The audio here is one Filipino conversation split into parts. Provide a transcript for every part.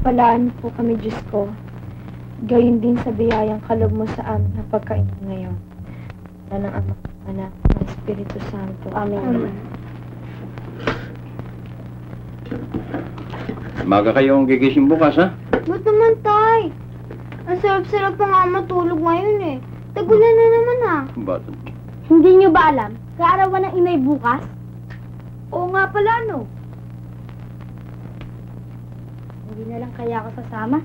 Pagpalaan po kami, Diyos ko. Gayon din sa biyayang kaloob mo sa amin na pagkain ngayon. Ng Ama, Anak, ng Espiritu Santo. Amen. Maga kayong gigising bukas, ha? Ba't naman, Tay? Ang sarap-sarap pa nga matulog ngayon eh. Tagulan na naman ha. Bakit? Hindi nyo ba alam? Kaarawan ng inay bukas? Oo nga pala, no? Hindi na lang kaya ako sasama.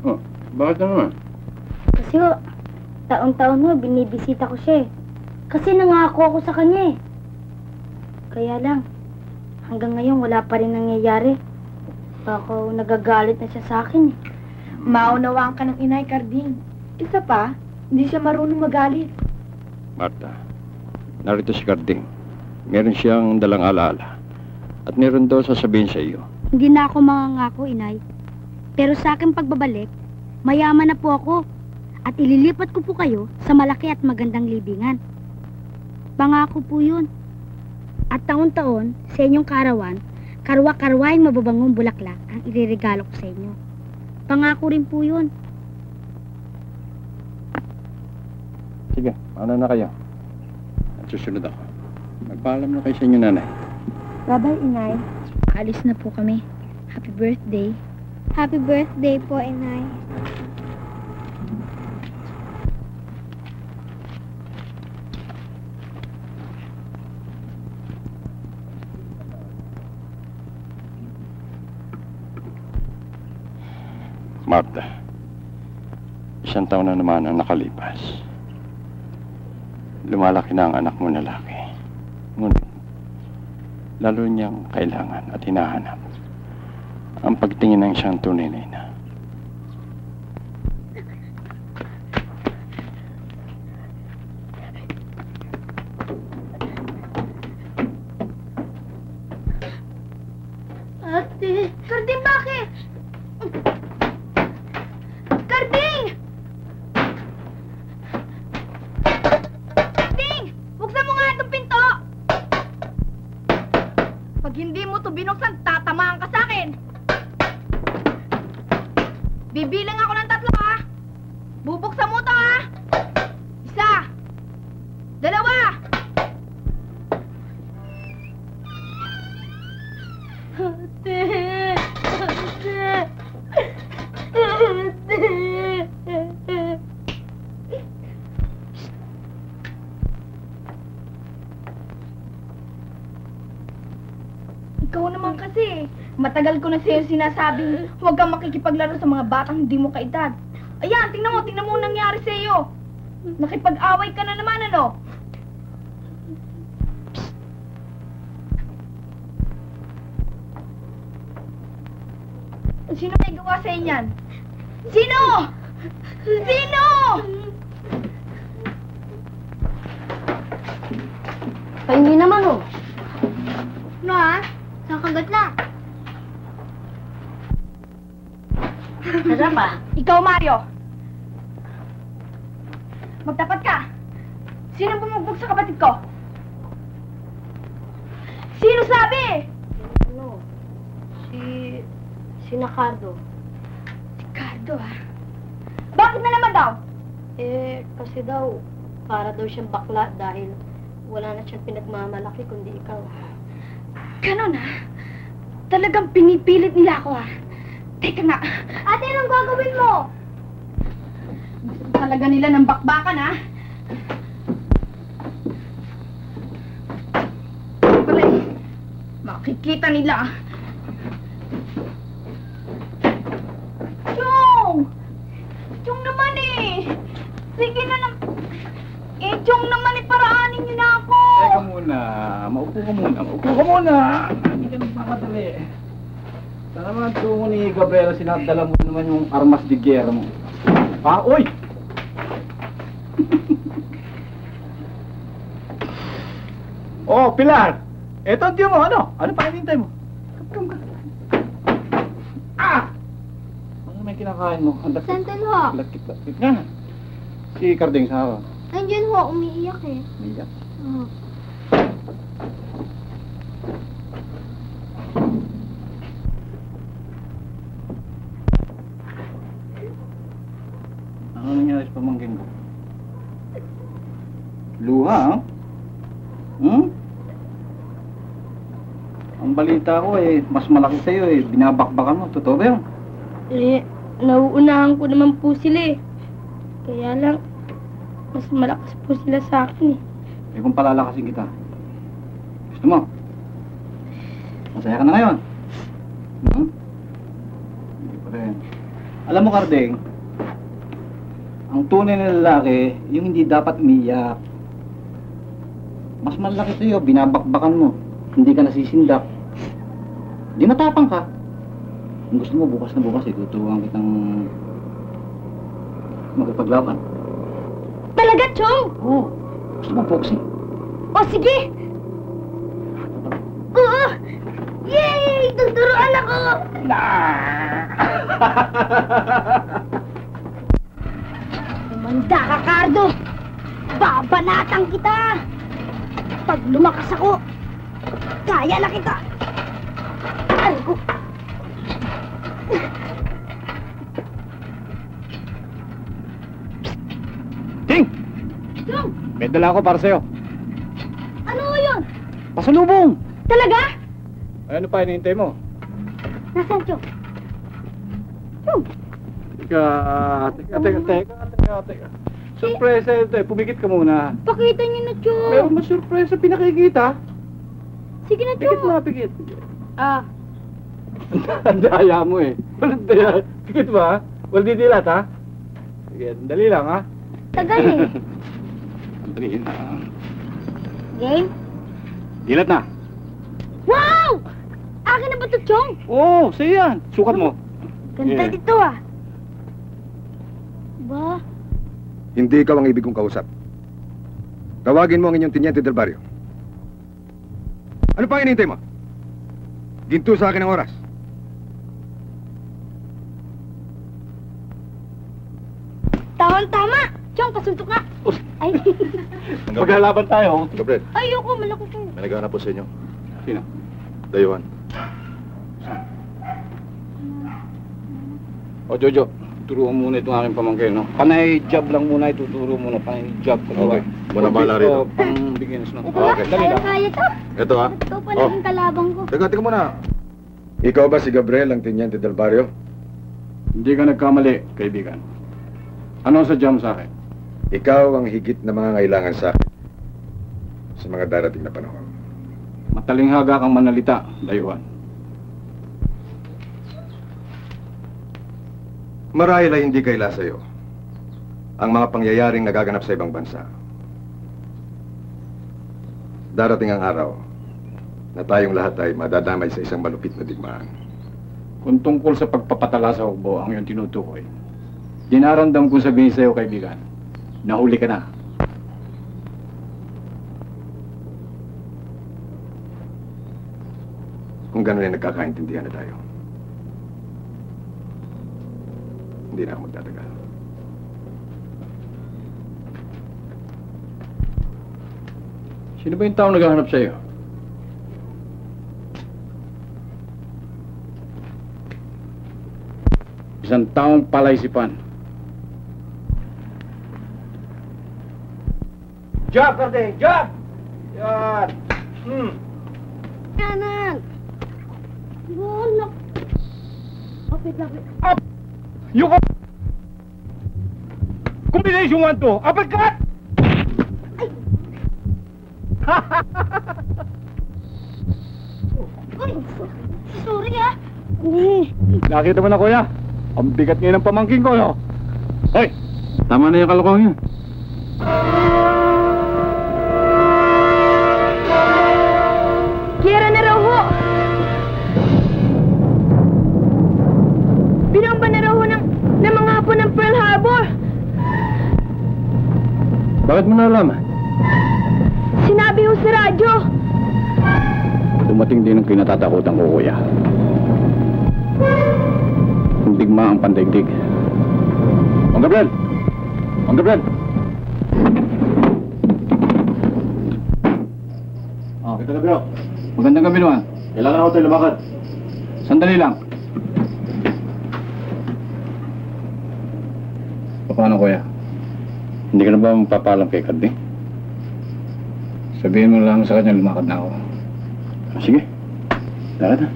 Oh, bakit naman? Kasi ho, taon-taon ho, binibisita ko siya eh. Kasi nangako ako sa kanya eh. Kaya lang, hanggang ngayon wala pa rin nangyayari. Baka nagagalit na siya sa akin eh. Maunawaan ka ng inay, Carding. Isa pa, hindi siya marunong magalit. Marta, narito si Carding. Meron siyang dalang alaala. At meron daw sasabihin sa iyo. Hindi na ako mangangako, inay. Pero sa aking pagbabalik, mayaman na po ako. At ililipat ko po kayo sa malaki at magandang libingan. Pangako po yun. At taon-taon, sa inyong kaarawan, karwa-karwaing mababangong bulaklak ang iririgalo ko sa inyo. Pangako rin po yun. Sige, ano na kayo? At susunod ako. Magpaalam na kayo sa inyo, nanay. Bye-bye, inay. Alis na po kami. Happy birthday. Happy birthday po, inay. Marta, 1 taon na naman ang nakalipas. Lumalaki na ang anak mo na lalaki. Ngunit, lalo niyang kailangan at hinahanap ang pagtingin ng isang tunay na ina. Ate, Carding, bakit? Carding! Carding! Buksan mo nga itong pinto! Pag hindi mo ito binuksan, tatamaan ka sa akin! Bibilang ako ng 3, ha? Bubuksan mo ito, ha? 1, 2, Ate! Ikaw naman kasi. Matagal ko na sa'yo sinasabing huwag kang makikipaglaro sa mga batang hindi mo kaedad. Ayan, tingnan mo ang nangyari sa'yo. Nakipag-away ka na naman, ano? Sino may gawa sa inyan? Sino? Sino? Pahingi naman, oh. No, ha? Nakagat na. Sarap, ah. Ikaw, Mario. Magtapat ka. Sino bumugbog sa kapatid ko? Sino sabi? Ano? Si Nacardo. Si Cardo, ha? Bakit na naman daw? Kasi daw, para daw siyang bakla dahil wala na siyang pinagmamalaki kundi ikaw. Ganon, ha? Talagang pinipilit nila ako, ha? Teka nga. Ate, anong gagawin mo? Gusto talaga nila ng bakbakan, ha? Pala, makikita nila. Chong naman eh. Sige na lang. Chong naman eh, paraanin niyo na ako. Teka muna. Maupo ka muna. Hindi ka nagmamadali. Sana naman tungo ni Gabriela, sinadala mo naman yung armas de guerra mo. Ah, uy! Oh, Pilar! Eto ang tiyo mo, ano? Ano pa hinihintay mo? Come ka. Ah! Ano may kinakain mo? Sandal ho. Lakit nga. Si Carding sa Andiyan ho, umiiyak eh. Umiyak. Ano nangyari sa pamangkin ko? Luha, ha? Hmm? Ang balita ko mas malaki sa'yo binabakbakan mo. Totoo ba yun? Nauunahan ko naman po sila Kaya lang, mas malakas po sila sa akin Kung palalakasin kita. Gusto mo? Masaya ka na ngayon? Hmm? Hindi pa rin. Alam mo, Kardeng, ang tunay na lalaki, yung hindi dapat umiyak. Mas malaki sa'yo, binabakbakan mo. Hindi ka nasisindak. Di matapang ka. Kung gusto mo, bukas na bukas, tuturuan kitang magpaglaban. Talaga, Chong? Oo. Gusto mo, boxing? O, sige! Oo! Yay! Tuturuan ako! Umanda ka, Cardo! Babanatan kita! Pag lumakas ako, kaya na kita! Aray ko! Ting! Chong! May dala ako para sa'yo. Ano yun? Pasalubong! Talaga? Ano pa hinihintay mo? Nasaan, Chong? Chong! Teka. Surpresa ito Pumikit ka muna. Pakita niyo na, Chong! Meron mo surpresa pinakikita. Sige na, Pikit Chong! na, pikit. Ah, Ang daya mo Walang daya. Pikit ba? Walang didilat, ha? Sige, dali lang, ha? tagal Dali na. Game? Dilat na. Wow! Akin na ba ito, Chong? Oo, sa'yo yan. Sukat mo. Ganda Yeah. dito, Ba? Hindi ikaw ang ibig kong kausap. Tawagin mo ang inyong Teniente del Barrio. Ano pa ang hinihintay mo? Ginto sa akin ang oras. Tama! Chong, pasuntok nga! Ay, Maglalaban tayo. Gabriel, ayoko, malaki kayo. may naghahanap po sa inyo. Sino? Dayuhan. O, Jojo. Turuan muna itong aking pamangkin, no? Panay job lang muna ituturo muna. Panay job. Okay. Muna bahala rito. Pang beginners, no? Ito na, Okay. Dali lang. kaya to. Ito ha. Ito pa naging kalabang ko. Teka muna. Ikaw ba si Gabriel, ang Teniente del Barrio? Hindi ka nagkamali, kaibigan. Ano ang sadya mo sa akin? Ikaw ang higit na mga ngailangan sa akin sa mga darating na panahon. Matalinghaga kang manalita, dayuhan. Marahil ay hindi kaila sa iyo ang mga pangyayaring nagaganap sa ibang bansa. Darating ang araw na tayong lahat ay madadamay sa isang malupit na digmaan. Kung tungkol sa pagpapatala sa hukbo ang iyong tinutukoy, dinaramdam kong sabihin sa iyo, kaibigan, nahuli ka na. Kung gano'n ay nagkakaintindihan na tayo, hindi na ako magtatagal. Sino ba yung taong naghahanap sa iyo? Isang taong palaisipan. Job, Kardeng! Job! Yan! Kanan! Wala. Kapit lang. Up! Yung combination 1-2! Uppercut! Uy! Sorry Nakita mo na, kuya. Ang bigat ngayon ng pamangking ko, no? Hoy! Tama na yung kalokohan yun. Kira na raw ho! Binomba na raw ho ng mga hapon ng Pearl Harbor! Bakit mo nalaman? Sinabi ho sa radyo! Dumating din ang kinatatakutan ko, kuya. Kung digma ang pandaigdig. Mang Gabriel! Mang Gabriel! Ito na, bro. Magandang gabi naman. Kailangan ako tayo lumakad. Sandali lang. Paano, kuya? Hindi ka na ba magpapalam kay Karding? Sabihin mo lang sa kanya, lumakad na ako. Sige. Lakad na.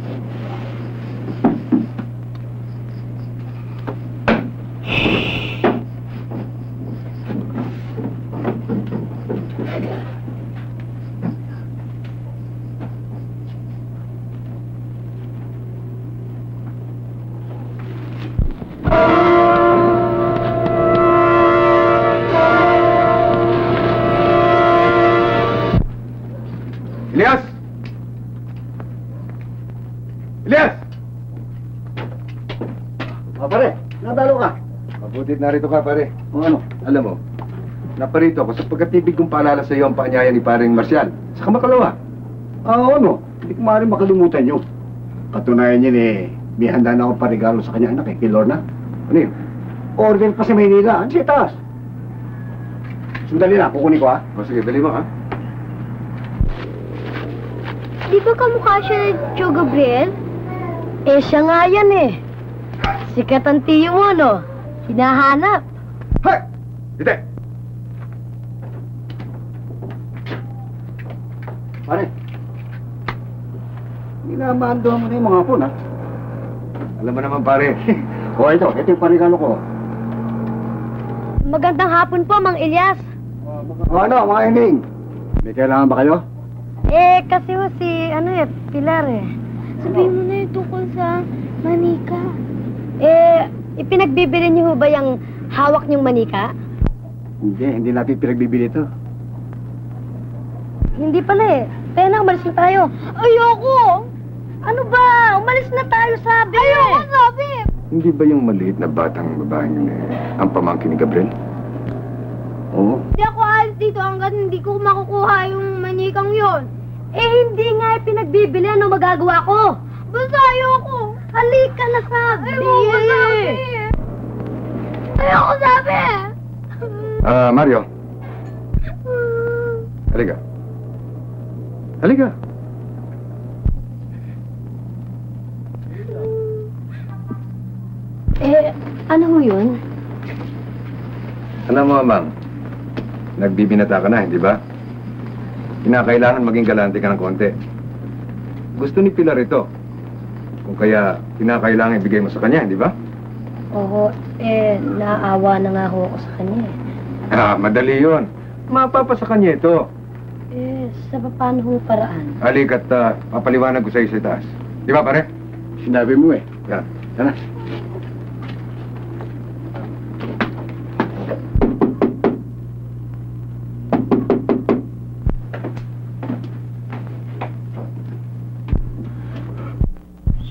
Elias! Elias! Pare, nadalo ka. Mabutit narito ka, pare. O ano? Alam mo, naparito ako sapagkat ibig kong paalala sa iyo ang paanyaya ni paring Marcial. Sa kamakalawa. Ano? Hindi ko maaaring makalimutan yun. Katunayan niyan may handa na akong parigalo sa kanya anak kay Lorna. Ano yun? Order pa sa Maynila. Ano siya taas? Sandali na, kukunin ko ha. O sige, dali mo ha. Di ba kamukha siya ni Tio Gabriel? Eh, siya nga yan eh. Sikat ang tiyo mo, no? Hinahanap. Hey! Hindi! Pare, minamandohan mo na yung mga hapon ha. Alam mo naman, pare. O ito yung parigalo ko. Magandang hapon po, Mang Elias. O ano, mga ining? May kailangan ba kayo? Eh, kasi ho si, Pilar eh. Sabihin mo na yung tungkol sa manika. Eh, ipinagbibili niyo ho ba yung hawak niyong manika? Hindi natin pinagbibili ito. Hindi pala eh. Kaya na, umalis na tayo. Ayoko! Ano ba? Umalis na tayo, sabi. Ayoko, sabi. Hindi ba yung maliit na batang babaeng ang pamangkin ni Gabriel? Oo. Hindi ako alis dito hanggang hindi ko makukuha yung manikang yon. Eh, hindi nga pinagbibili. Ano magagawa ko? Basta ayoko. Halika na, sabi. Ayoko, sabi. Ayoko, sabi. Mario. Halika. Halika. Eh, ano ho yun? Alam mo, Amang, nagbibinata ka na, hindi ba? Kinakailangan maging galante ka ng konti. Gusto ni Pilar ito. Kung kaya, kinakailangan ibigay mo sa kanya, hindi ba? Oo, naawa na nga ho ako sa kanya eh. Madali yun. Mapapa sa kanya ito. Eh, sa paano ho paraan? Halika't papaliwanag ko sa iyo sa taas. Di ba, pare? Sinabi mo eh. Yan. Tara.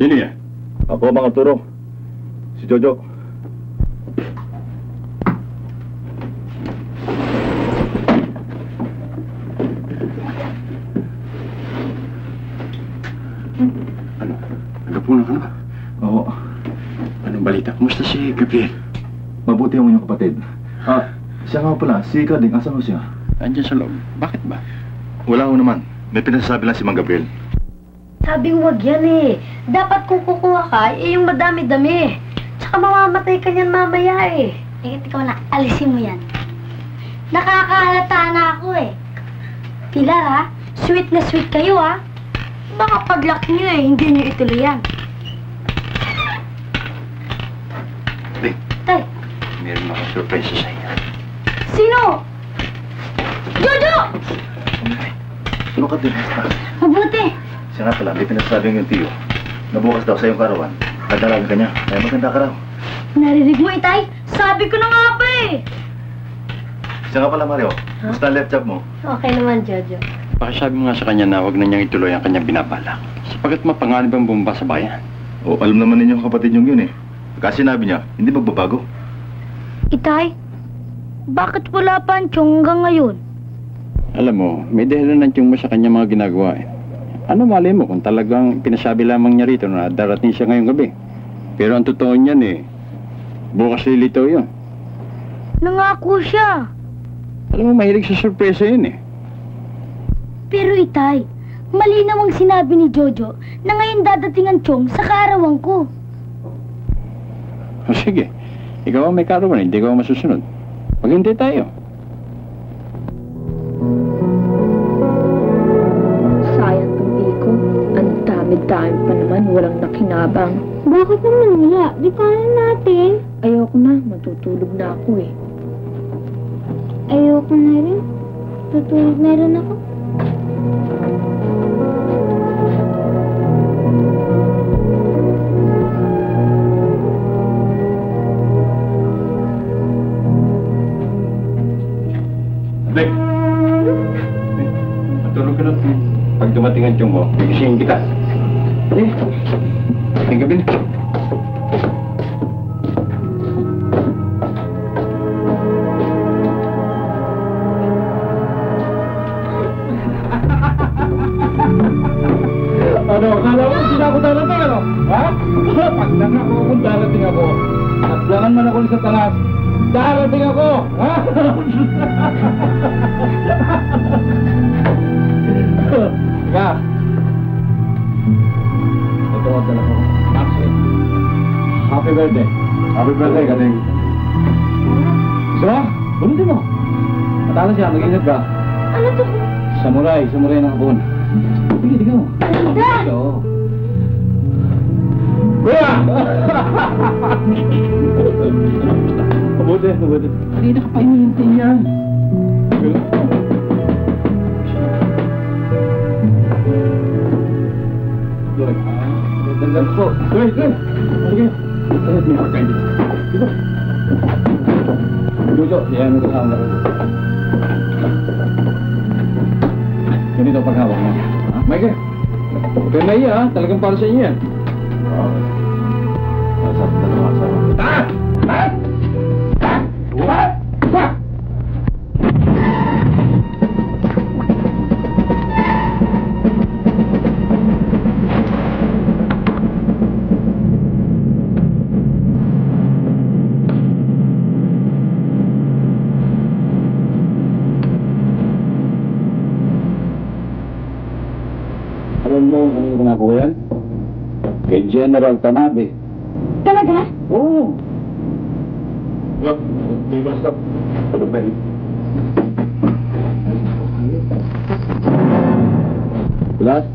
Sino yan? Ako, mga turo. Si Jojo. Ano? Nagapunan ka na ba? Oo. Anong balita? Kumusta si Gabriel? Mabuti ang inyong kapatid. Siya nga pala, si Karding, asan mo siya? Andiyan sa loob. Bakit ba? Wala ko naman. May pinasasabi lang si Mang Gabriel. Sabing wag yan eh. Dapat kung kukuha ka, yung madami-dami. Tsaka mamamatay ka niyan mamaya eh. Eh, ikaw na, alisin mo yan. Nakakahalata na ako eh. Pilar ha, sweet na sweet kayo ha. Baka paglaki niyo eh, hindi niyo ituloy yan. Ding, Tay, meron akong surprise sa iyo. sino? Jojo! Ano ka din? Mabuti. Siya nga pala, may pinasasabing yung tiyo. Nabukas daw sa iyong karawan. Kadalagan ka niya, kaya maganda ka raw. Narinig mo itay? Sabi ko na nga ba eh. Siya nga pala, Mario. Basta ang left job mo. Okay naman, Jojo. Pakisabi mo nga sa kanya na huwag na niyang ituloy ang kanyang binabalak. Sapagat mapanganib ang bomba sa bayan. O, alam naman ninyo kapatid yung yun eh. Kasi sinabi niya, hindi magbabago. Itay, bakit wala pa ang tiyong hanggang ngayon? Alam mo, may dahilan ng tiyong mo sa kanyang mga ginagawa eh. Ano malay mo kung talagang pinasabi lamang niya rito na darating siya ngayong gabi. Pero ang totoo niyan eh, bukas lilitaw yun. Nangako siya. Alam mo, mahilig sa sorpresa yun eh. Pero itay, malinaw ang sinabi ni Jojo na ngayon dadating ang tiyong sa kaarawan ko. O sige, Ikaw ang may karawan, hindi ko ang masusunod. Maghintay tayo. Sayang tong Biko. Ang dami-dami pa naman, walang nakinabang. Bakit naman wala? Di kaya natin. Ayoko na, matutulog na ako eh. Ayoko na rin. Tutulog na rin ako. Abe! Matulog ka na. Pag dumating ang tiyong mo, gigisingin kita. Ating gabi na. Ano, akala mo sila ako darating, ano? Ha? Pag lang ako kung darating ako, naglangan man ako sa talas, darating ako! Ha? Ka! Ito ang dala ko. Maxi. Happy birthday. Happy birthday, Kating. Gusto mo? Bunutin mo. Matala siya, mag-ingat ka. Ano to? Samurai ng hapon. Sige, tingnan mo. Ganda! Ito. Kuya! Mabuti. Kanina ka pa hinihintay niyan. Dandan po. Sige. Sige, may pagkain dito. Dito. Dito, yan ang kasama ko. Ganito ang paghawak mo. Mike, huwag kayo naiya ha. Talagang para sa inyo yan. Alam mo, ano yung ako yan? Kay General Tanabe. Talaga? Oo. Di basta. Ano ba yun? Bulas?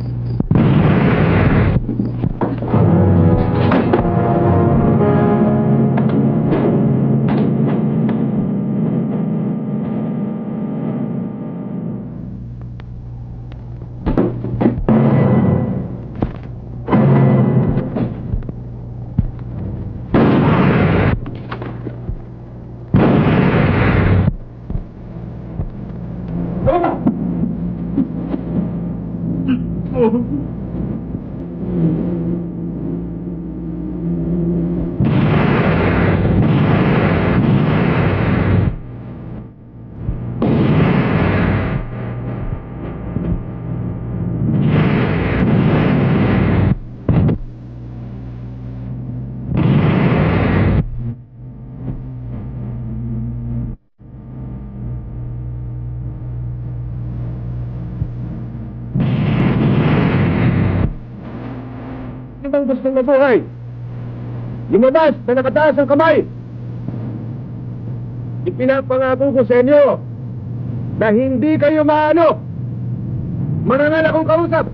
Ang gustong mabuhay. Lumabas na nakataas ang kamay. Ipinapangako ko sa inyo na hindi kayo maano. Marangal akong kausap.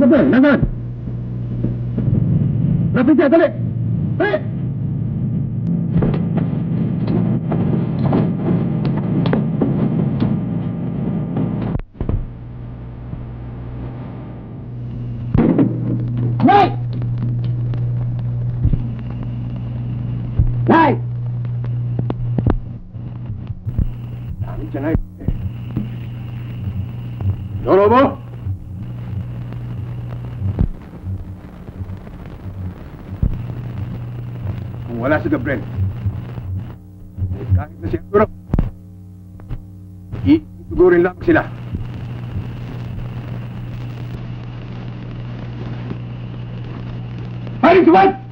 Sabay, naman! Lapit siya, dali! Dali! Mike! Nay! Dami siya na Loro mo? Kung wala si Gabriel, kahit na siya siguro, itugurin lang sila. Haring sumat!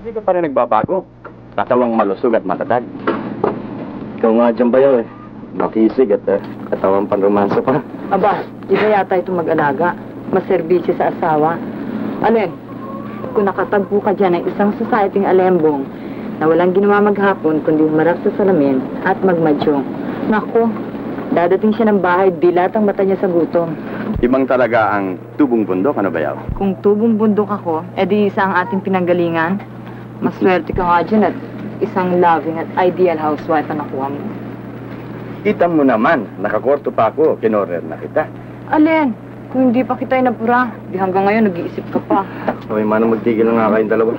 Hindi ka pa rin nagbabago. Katawang malusog at matatag. Ikaw nga dyan ba yun eh? Makisig at katawang panromansa pa. Aba, iba yata ito mag-alaga. Maserbisyo sa asawa. Alin, kung nakatagpo ka dyan ng isang societyng alembong na walang ginawa maghapon kundi humarap sa salamin at magmadyong. Naku, dadating siya ng bahay, dilat ang mata niya sa gutom. Ibang talaga ang tubong bundok, ano ba yaw? Kung tubong bundok ako, edi isa ang ating pinanggalingan. Maswerte ka nga dyan at isang loving at ideal housewife ang nakuha mo. Kita mo naman, nakakorto pa ako, kinorner na kita. Alin, kung hindi pa kita inapura, di hanggang ngayon nag-iisip ka pa. Okay, manong magtigil na nga kayong dalawa.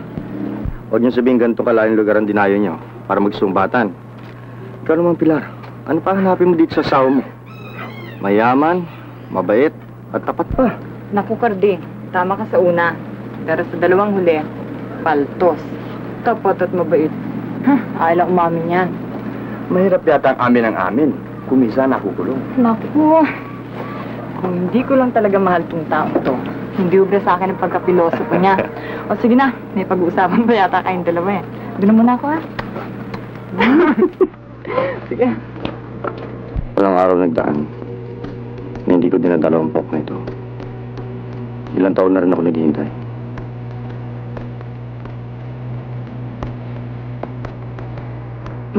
Huwag niyo sabihin ganito kalaking lugar ang dinayo niyo para magsumbatan. Ikaw naman, Pilar, ano pa hanapin mo dito sa asawa mo? Mayaman, mabait, at tapat pa. Naku, Cardi, tama ka sa una. Pero sa dalawang huli, paltos. Tapat at mabait. Ayaw lang umamin yan. Mahirap yata ang amin ang amin. Kung minsan nakukulong. Naku, kung hindi ko lang talaga mahal tong tao to, hindi ubra sa akin ang pagkapilosopo niya. O sige na, may pag-uusapan pa yata kayong dalawa eh. Doon na muna ako ha. Sige. Walang araw nagdaan na hindi ko dinadalaw ang pok na ito. Ilang taon na rin ako naghihintay.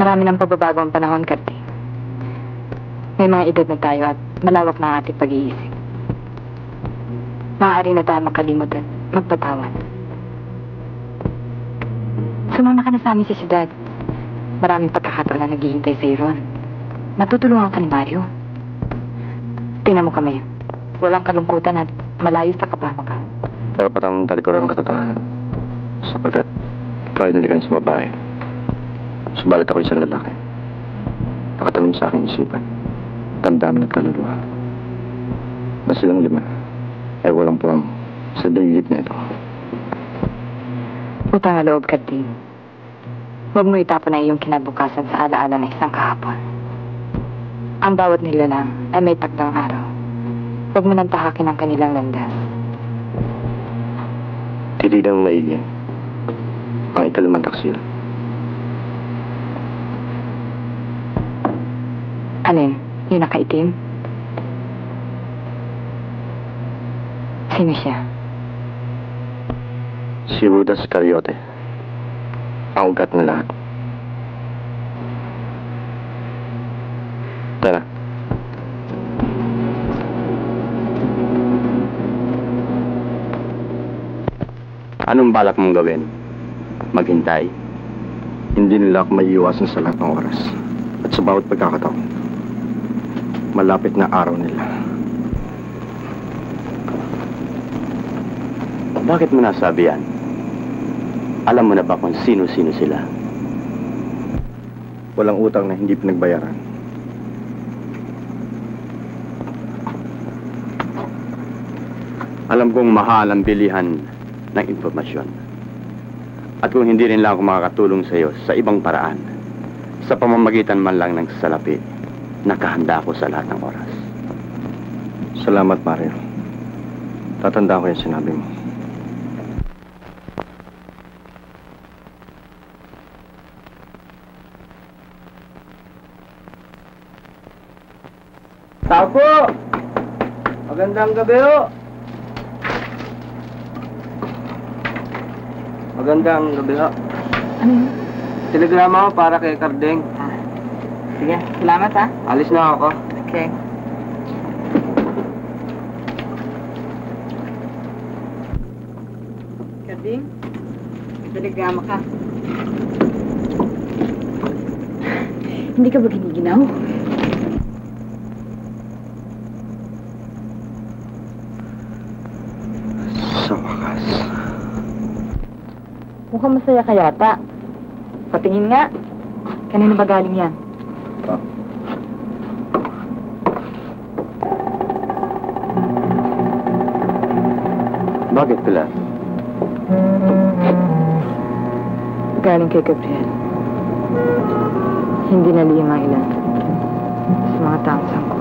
Marami ng pagbabago ang panahon, Kati. May mga edad na tayo at malawak na ang ating pag-iisip. Maaari na tayo makalimot at magpatawad. Sumama ka na sa amin sa siyudad. Maraming pagkakataon na naghihintay sa ron. Matutulungan ka ni Mario. Tingnan mo kami. Walang kalungkutan at malayo sa kapamakan. Pero patang talikuran ang katotohanan. Sapagkat ikaw ay nalikan sa babae. Subalit ako isang lalaki. Nakatanong sa aking isipan. Damdamin at kaluluwa. Na silang lima ay walang puwang sa daigit na ito. Utang na loob, Kati. Huwag mo itapon na iyong kinabukasan sa alaala ng isang kahapon. Ang bawat nilalang ay may takdang araw. Huwag mo nang tahakin ang kanilang landas. Titigang maigi ang ikalimang taksil. Alin? Yung nakaitim? Sino siya? Si Judas Iscariote. Ang ugat na lahat. Tara. Anong balak mong gawin? Maghintay? Hindi nila ako maiiwasan sa lahat ng oras. At sa bawat pagkakataon, malapit na araw nila. Bakit mo nasabi yan? Alam mo na ba kung sino-sino sila? Walang utang na hindi pinagbayaran. Alam kong mahal ang bilihan ng impormasyon. At kung hindi rin lang ako makakatulong sa iyo sa ibang paraan, sa pamamagitan man lang ng salapi, nakahanda ako sa lahat ng oras. Salamat, Mario. Tatanda ko yung sinabi mo. Tao po! Magandang gabi ho! Magandang gabi ho. Ano yun? Telegrama ko para kay Carding. Sige, salamat ha. Alis na ako. Okay. Karding, may telegrama ka. Hindi ka ba giniginaw? Sa wakas. Mukhang masaya ka yata. Patingin nga. Kanino ba galing yan? Bakit pala? Galing kay Gabriel. Hindi na lihim ang ilan sa mga taong sangkot.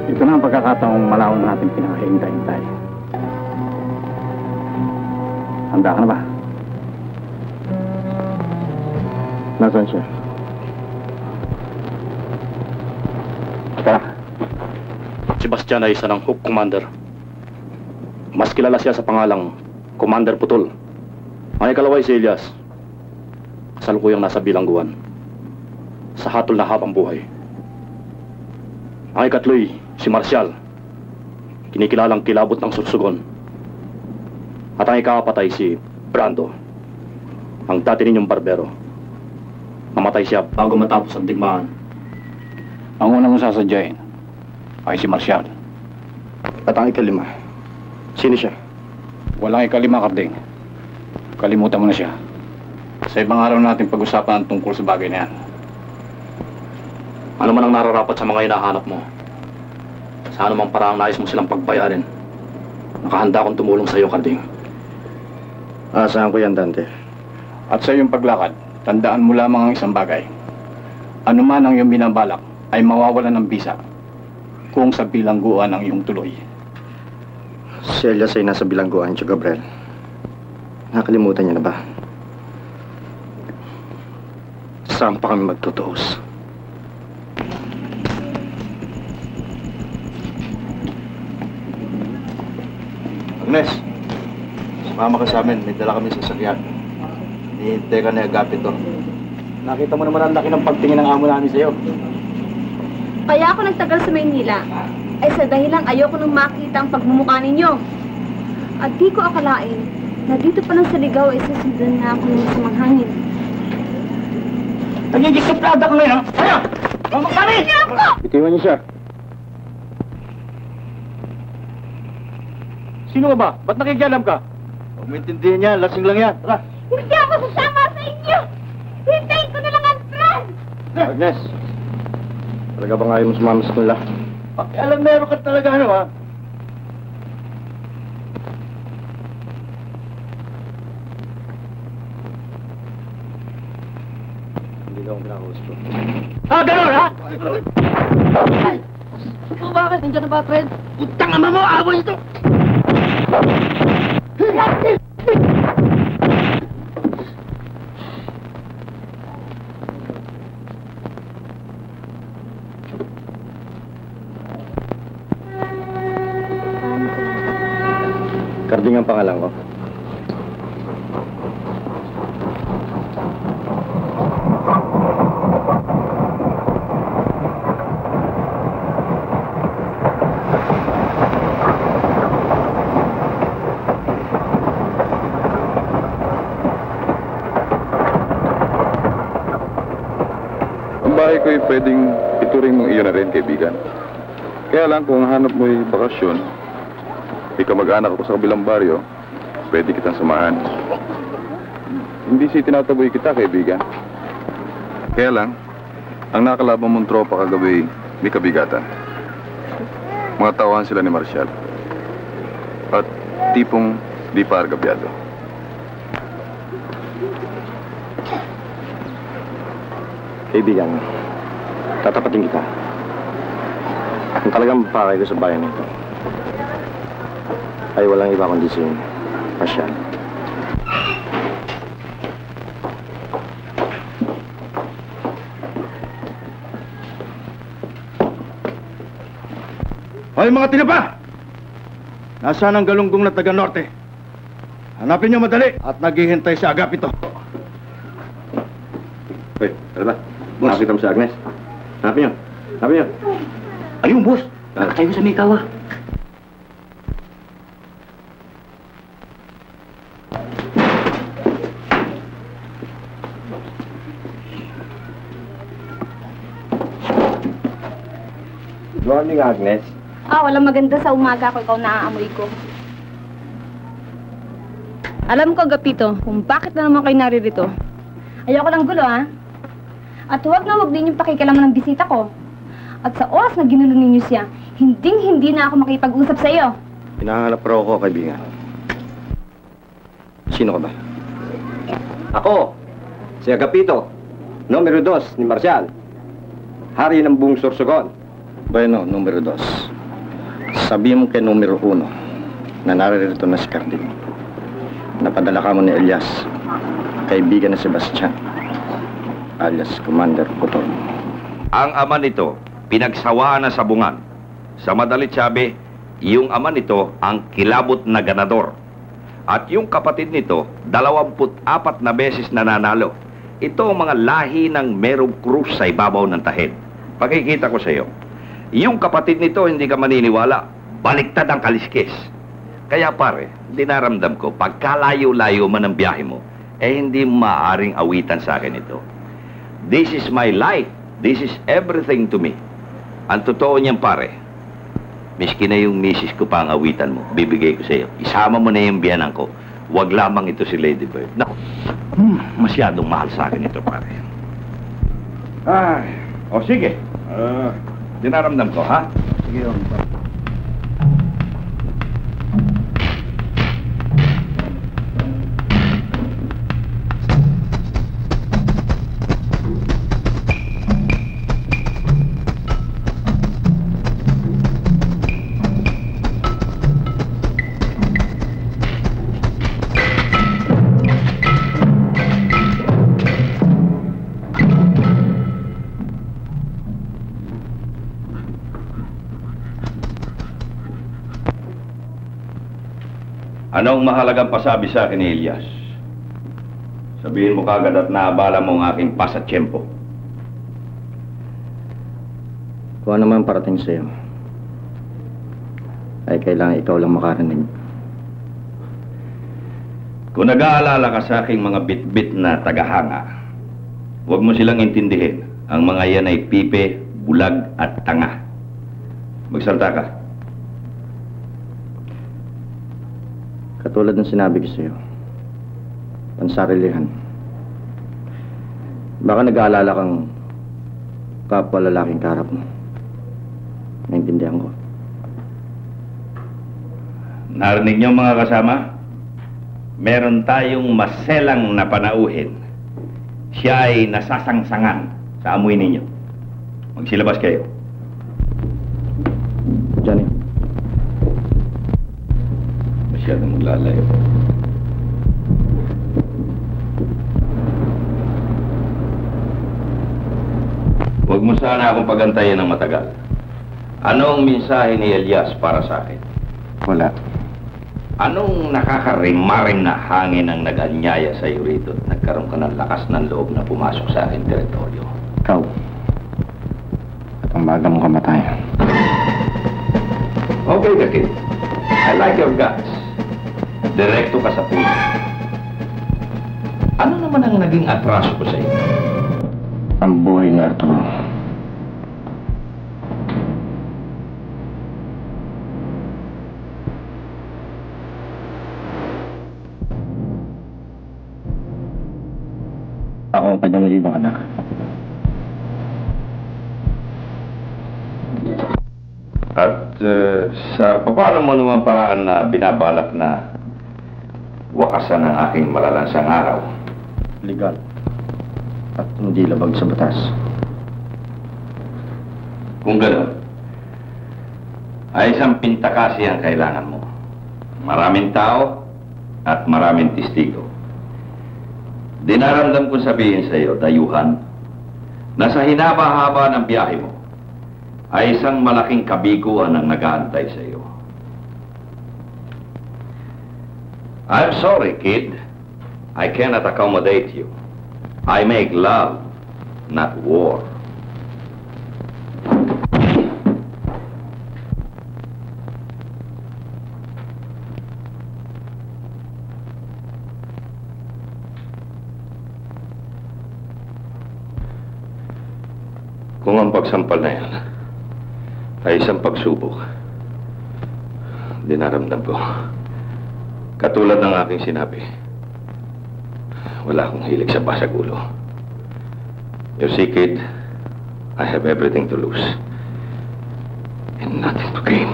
Ito na ang pagkakataong malawang natin pinakahintay-hintay. Handa ka na ba? Nasaan siya? Tara. Si Bastian ay isa ng Hook Commander. Mas kilala siya sa pangalang Commander Putol. Ang ikalaway si Elias. Kasalukuyang nasa bilangguan. Sa hatol na habang buhay. Ang ikatloy, si Marcial. Kinikilalang kilabot ng sursugon. At ang ikaapat ay si Brando. Ang dati ninyong barbero. Namatay siya bago matapos ang digmaan. Ang unang sasadyain ay si Marcial. At ang ikalima, sino siya? Walang ikalima, Karding. Kalimutan mo na siya. Sa ibang araw natin pag-usapan ang tungkol sa bagay na yan. Ano man ang nararapat sa mga hinahanap mo? Sa anumang paraang nais mo silang pagbayarin. Nakahanda akong tumulong sa iyo, Carding. Asahan ko yan, Dante. At sa iyong paglakad, tandaan mo lamang ang isang bagay. Ano man ang iyong binabalak ay mawawalan ng bisa kung sa bilangguan ang iyong tuloy. Si Elias ay nasa bilangguan, Tio Gabriel. Nakalimutan niya na ba? Saan pa kami magtutuos? Agnes, sumama ka sa amin. May dala kami sa sasakyan. Hinihintay ka na Agapito. Nakita mo naman ang laki ng pagtingin ng amo namin sa'yo. Kaya ako nagtagal sa Maynila ay sa dahilang ayoko nang makita ang pagmumukha ninyo. At di ko akalain na dito pa lang sa Ligaw ay susundan na ako ng masamang hangin. Nagigisuplada ka ngayon, ha? Kaya! Mamang kami! Bitiwan niyo siya. Sino ka ba? Ba't nakikialam ka? Huwag mo intindihin yan. Lasing lang yan. Tara. Hindi ako sasama sa inyo! Hintayin ko na lang ang tren! Agnes, talaga bang ayaw mo sumama sa kanila? Alam, meron ka talaga, ano, ha? Hindi ka akong kinakausap. Ah, gano'n, ha? Ikaw bakit? Nandiyan na ba, Fred? Utang ama mo! Away ito! Carding ang pangalan ko. Ang bahay ko ay pwedeng ituring mong iyo na rin, kaibigan. Kaya lang kung hanap mo ay bakasyon, ikaw mag-anak ako sa kabilang baryo, pwede kitang samahan. Hindi si tinataboy kita, kaibigan. Kaya lang, ang nakakalaban mong tropa kagabi, may kabigatan. Mga tawahan sila ni Marcial. At tipong di pa argabyado. Kaibigan, tatapatin kita. Kung talagang pakay ko sa bayan nito, ay walang iba kundi si Marcial. Hoy, mga tinapa! Nasaan ang galunggong na taga-norte? Hanapin niyo madali at naghihintay sa Agapito. Hoy, ano ba? Nakakita mo si Agnes? Hanapin niyo. Hanapin niyo. Ayun, boss! Tayo sa Mikawa. Good morning, Agnes. Walang maganda sa umaga ko, ikaw naaamoy ko. Alam ko, Agapito, kung bakit na naman kayo naririto. Ayoko ng gulo, ha? At huwag din yung pakikilaman ng bisita ko. At sa oras na ginulo ninyo siya, hindi na ako makipag-usap sa iyo. Hinahanap raw ako, kaibigan. Sino ka ba? Ako, si Agapito, numero 2 ni Marcial. Hari ng buong Sorsogon. Bueno, numero 2. Sabihin mo kay numero 1 na naririto na si Carding. Napadala ka mo ni Elias, kaibigan na Sebastian, alias Commander Putol. Ang ama nito, pinagsawaan na sa bungan. Sa madalit sabi, yung ama nito ang kilabot na ganador. At yung kapatid nito, 24 na beses nananalo. Ito ang mga lahi ng merong krus sa ibabaw ng tahid. Pakikita ko sa iyo. Yung kapatid nito, hindi ka maniniwala. Baliktad ang kaliskis. Kaya pare, dinaramdam ko, pagkalayo-layo man ang biyahe mo, hindi maaaring awitan sa akin ito. This is my life. This is everything to me. Ang totoo niyan pare, miski na yung misis ko pa ang awitan mo, bibigay ko sa iyo. Isama mo na yung biyanan ko. wag lamang ito si Lady Bird. Naku, masyadong mahal sa akin ito, pare. Ay, o sige. Dinaramdam ko, ha? Sige, Hong. Anong mahalagang pasabi sa akin ni Elias? Sabihin mo kagad at naabala mo ang aking pasatsyempo. Kung ano man parating sa'yo, ay kailangan ikaw lang makarinig. Kung nag-aalala ka sa aking mga bit-bit na tagahanga, huwag mo silang intindihin. Ang mga yan ay pipe, bulag at tanga. Magsalta ka. Katulad ng sinabi ko sa'yo, pansarilihan. Baka nag-aalala kang kapwa lalaking karap mo. Naintindihan ko. Narinig niyo mga kasama? Meron tayong maselang na panauhin. Siya ay nasasangsangan sa amoy ninyo. Magsilabas kayo. Johnny. Masyadong maglalayo. Huwag mo sana akong pagantayin ng matagal. Anong mensahe ni Elias para sa akin? Wala. Anong nakakarim-marim na hangin ang nag-anyaya sa iyo rito at nagkaroon ka ng lakas ng loob na pumasok sa aking teritoryo? Ikaw. At ang baga mong kamatayan. Okay, Kakit. I like your guts. Direkto ka sa puso. Ano naman ang naging atraso ko sa iyo? Ang buhay ng Arturo. Ako ang kanyang ibang anak. At sa paano mo naman paraan na binabalak na wakasan ang aking malalansang araw? Legal. At hindi labag sa batas. Kung gano'n, ay isang pintakasi ang kailangan mo. Maraming tao at maraming testigo. Dinaramdam ko sabihin sa iyo, dayuhan, na sa hinaba-haba ng biyahe mo, ay isang malaking kabiguan ang nag-aantay sa iyo. I'm sorry, kid. I cannot accommodate you. I make love, not war. Kung ang pagsampal na yan ay isang pagsubok, dinaramdam ko. Katulad ng aking sinabi, wala akong hilig sa basagulo. You see, kid, I have everything to lose and nothing to gain.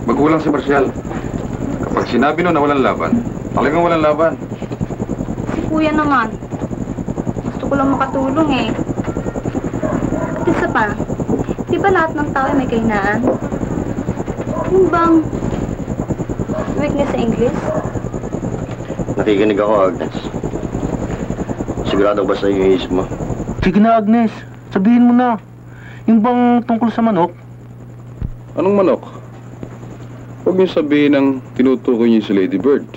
Magulang si Marcial. Kapag sinabi no na walang laban, talagang walang laban. Si Kuya naman. Gusto ko lang makatulong eh. At isa pa, di ba lahat ng tao ay may kahinaan? Yung bang weakness sa English? Nakikinig ako, Agnes. Sigurado ba sa iyo yung isip mo? Sige na, Agnes. Sabihin mo na. Yung bang tungkol sa manok? Anong manok? Huwag niyo sabihin ang tinutukoy niyo si Lady Bird.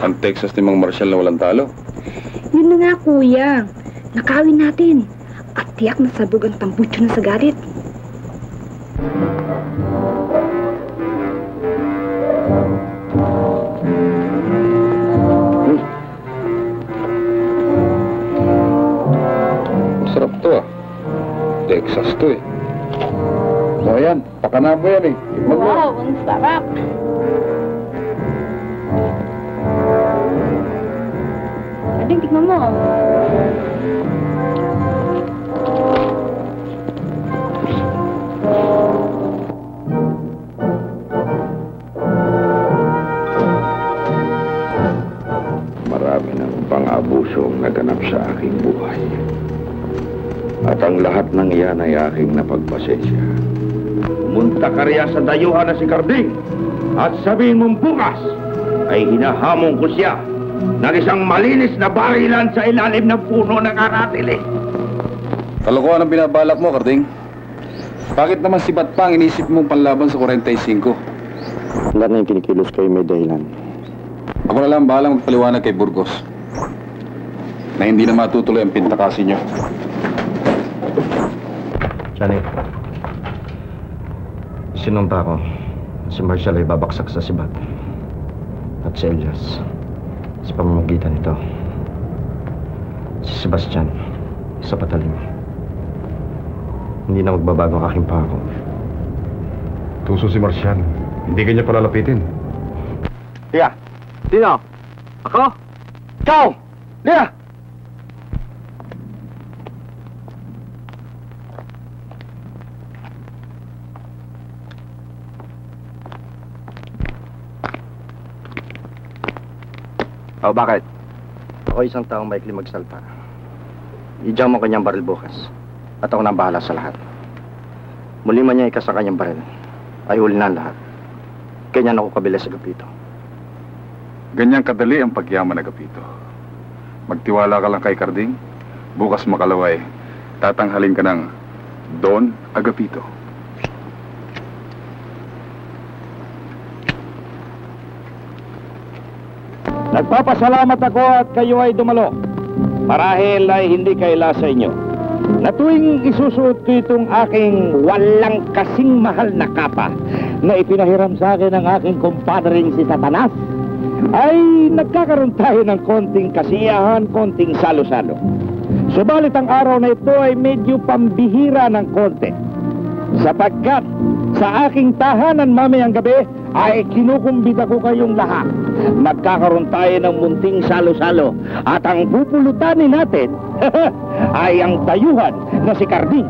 Ang Texas ni Mang Marcial na walang talo. Yun na nga, Kuya. Nakawin natin. At tiyak na sabog ang tambutso na sa galit. Masarap to ah. Texas to eh. O yan, pakana mo yan eh. Tikman mo. Wow, ang sarap. Ading, tignan mo. Marami ng pang-abuso ang naganap sa aking buhay. At ang lahat ng iyan ay aking napagpasensya. Pumunta ka riyan sa dayuhan na si Carding at sabihin mong bukas ay hinahamon ko siya ng isang malinis na barilan sa ilalim ng puno ng aratili. Kalokohan ang binabalak mo, Carding. Bakit naman si Bat pa ang inisip mong panlaban sa 45? Lahat na yung kinikilos kayo may dahilan. Ako na lang bahala magpaliwanag kay Burgos na hindi na matutuloy ang pintakasin niyo. Johnny, sinunta ko. Si Marshall ay babaksak sa Sibat at si Elias sa pamamagitan nito. Si Sebastian, sa patalim. Hindi na magbabago ang aking pangako. Tuso si Marcial. Hindi kanya palalapitin. Lia! Sino? Ako? Ikaw! Lia! Oh, bakit? Ako isang taong maikli magsalpa. I-jam mo kanyang baril bukas. At ako nang bahala sa lahat. Muli man niya ikas sa kanyang baril, ay huli na ang lahat. Ganyan ako kabila sa Agapito. Ganyang kadali ang pagyaman ng Agapito. Magtiwala ka lang kay Carding. Bukas makalaway, tatanghalin ka ng Don Agapito. Nagpapasalamat ako at kayo ay dumalo. Marahil ay hindi kaila sa inyo. Na tuwing isusuot ko itong aking walang kasing mahal na kapa na ipinahiram sa akin ng aking kumpadring si Satanas, ay nagkakaroon tayo ng konting kasiyahan, konting salo-salo. Subalit ang araw na ito ay medyo pambihira ng konti. Sapagkat sa aking tahanan mamayang gabi ay kinukumbida ko kayong lahat. Magkakaroon tayo ng munting salo-salo at ang pupulutanin natin ay ang dayuhan na si Carding.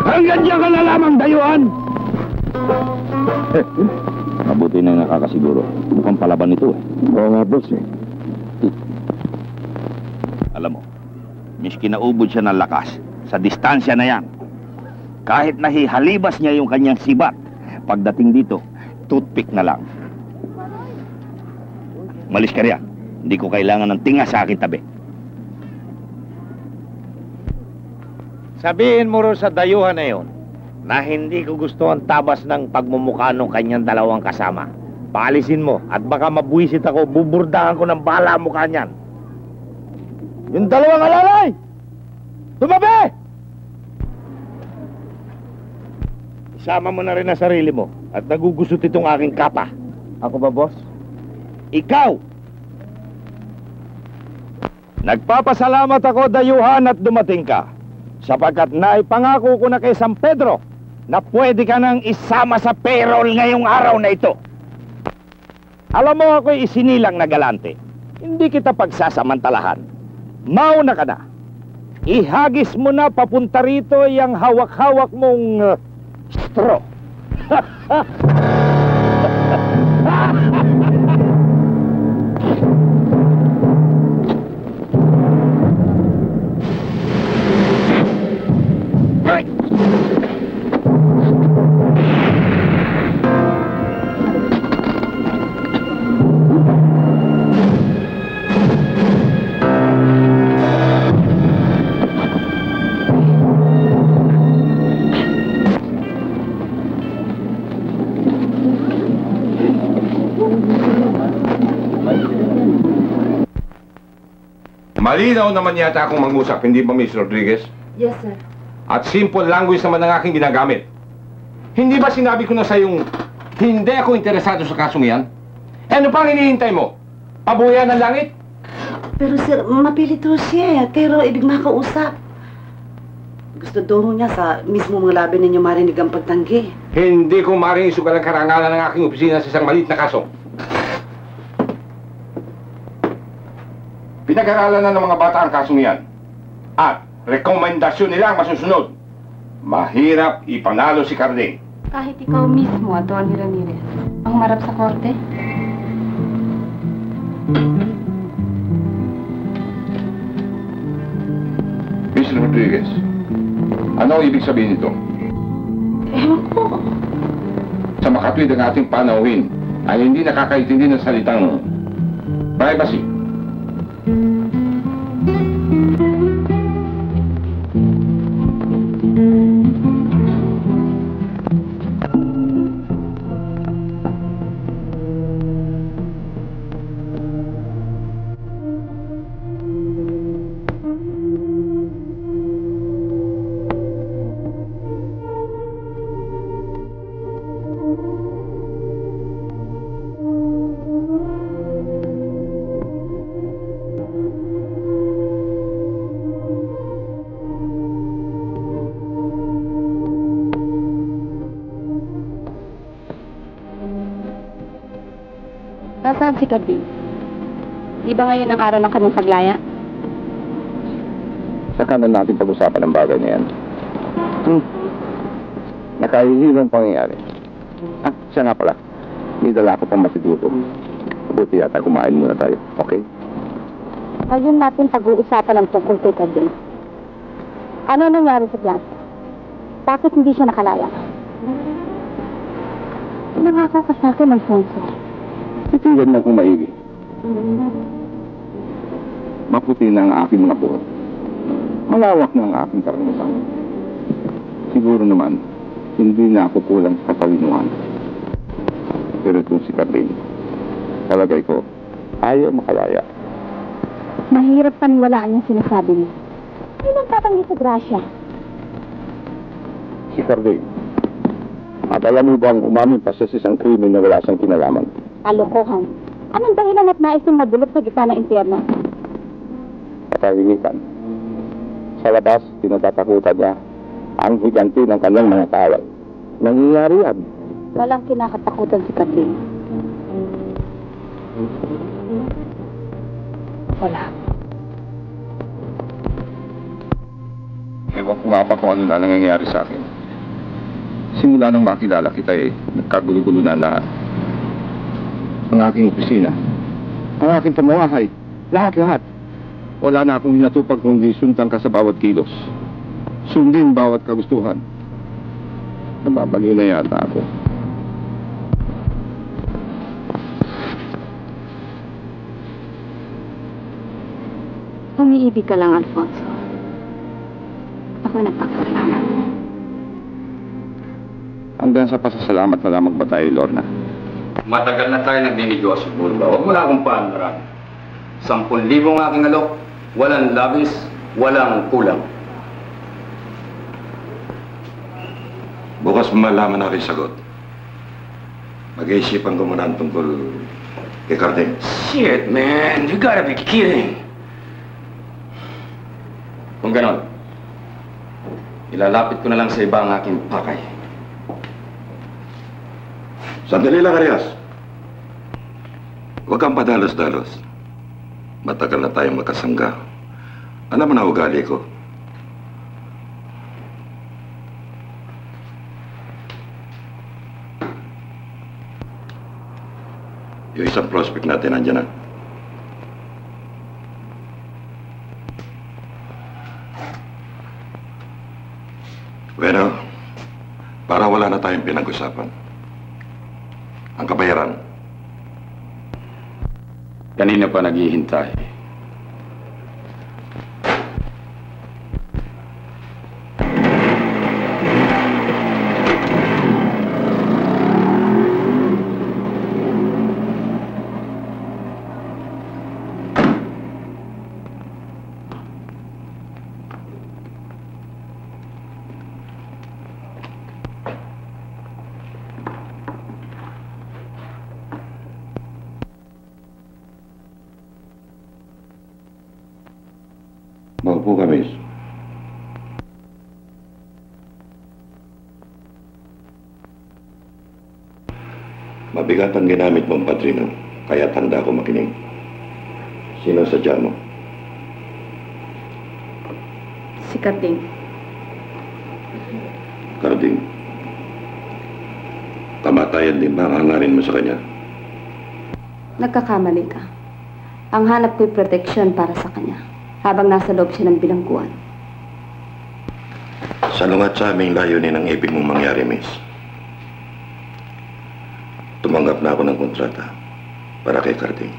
Hanggang diyan ka na lamang, dayuhan! Mabuti na nakakasiguro. Mukhang palaban ito eh. Oo nga, boss eh. Alam mo, miski naubod siya ng lakas, sa distansya na yan. Kahit nahihalibas niya yung kanyang sibat, pagdating dito, toothpick na lang. Malis ka riyan. Hindi ko kailangan ng tinga sa aking tabi. Sabihin mo rin sa dayuhan na yun na hindi ko gusto ang tabas ng pagmumukha ng kanyang dalawang kasama. Paalisin mo at baka mabuisit ako, buburdahan ko ng bala mukha niyan. Yung dalawang alalay! Tumabi! Isama mo na rin ang sarili mo at nagugusot itong aking kapa. Ako ba, boss? Ikaw! Nagpapasalamat ako, dayuhan, at dumating ka. Sapagkat naipangako ko na kay San Pedro na pwede ka nang isama sa payroll ngayong araw na ito. Alam mo, ako'y isinilang na galante. Hindi kita pagsasamantalahan. Mauna ka na. Ihagis mo na papunta rito yung hawak-hawak mong straw. Malinaw naman yata akong mag-usap, hindi ba, Miss Rodriguez? Yes, sir. At simple language naman ang aking ginagamit. Hindi ba sinabi ko na sa yung hindi ako interesado sa kasong yan? Eh, ano pang hinihintay mo? Pabuyan ng langit? Pero sir, mapilit ho siya, pero ibig makausap. Gusto daw niya sa mismo mga labi ninyo marinig ang pagtanggi. Hindi ko maring isugal ang karangalan ng aking opisina sa isang maliit na kaso. Pinag-aralan na ng mga bata ang kasong yan. At rekomendasyon nila ang masusunod. Mahirap ipanalo si Carding. Kahit ikaw mismo, Atty. Ramirez, ang humarap sa korte? Miss Rodriguez, ano ang ibig sabihin nito? Ewan ko. Sa makatwid ang ating panauhin ay hindi nakakaintindi ng salitang privacy. Nasaan si Carding? Di ba ngayon ang araw ng kanyang paglaya? Saka na natin pag-usapan ang bagay na yan. Nakahihirang pangyayari. Siya nga pala. May dala ko pang matituto. Mabuti yata kumain muna tayo. Okay? Ngayon natin pag-uusapan ang tungkol kay Carding. Ano nangyari sa Blanca? Bakit hindi siya nakalaya? Nangako ka sa akin, Alfonso. Titigan mo kung maigi. Maputi na ang aking mga buhok. Malawak na ang aking karanasan. Siguro naman, hindi na ako kulang sa katalinuhan. Pero itong si Carding, palagay ko, ayaw makalaya. Mahirap paniwalaan yung sinasabi niya. Ay, nagtatanggi sa grasya. Si Carding, at alam mo bang umamin pa sa isang krimen na wala siyang kinalaman? Kalokohan. Anong dahilan at nais yung madulot sa gitna ng impyerno? Katahimikan. Sa labas, tinatatakutan niya ang higanti ng kanyang mga tawag. Nangyayari yan. Walang kinakatakutan si Carding. Wala. Ewan ko nga pa kung ano na nangyayari sa akin. Simula nang makilala kita nagkagulo-gulo na lahat. Ang aking opisina, ang aking pamamahay, lahat-lahat. Wala na akong hinatupag kundi sundan ka sa bawat kilos. Sundin bawat kagustuhan. Nababaliw na yata ako. Umiibig ka lang, Alfonso. Ako nagpapasalamat. Hanggang sa pasasalamat na lamang ba tayo, Lorna? Matagal na tayo nagninegosyo, Bulba. Huwag mo na akong paandaran. 10,000 ang aking alok. Walang labis, walang kulang. Bukas malaman na rin sagot. Mag-iisipan ko muna ang tungkol kay Carding. Shit, man. You gotta be kidding. Kung ganon, ilalapit ko na lang sa iba ang aking pakay. Sandali lang, Arias. Huwag kang padalos-dalos. Matagal na tayong magkasangga. Alam mo na ugali ko. Yung isang prospect natin nandiyan na. Bueno, para wala na tayong pinag-usapan. Ang kabayaran. Kanina pa naghihintay. po kami. Mabigat ang ginamit mong padrino, kaya tanda ko makinig. Sino sadya mo? Si Karding. Karding. Kamatayan din ba ang hangarin mo sa kanya? Nagkakamali ka. Ang hanap ko'y proteksyon para sa kanya, habang nasa loob siya ng bilangguan. Salungat sa aming layunin ang ibig mong mangyari, miss. Tumanggap na ako ng kontrata para kay Karding.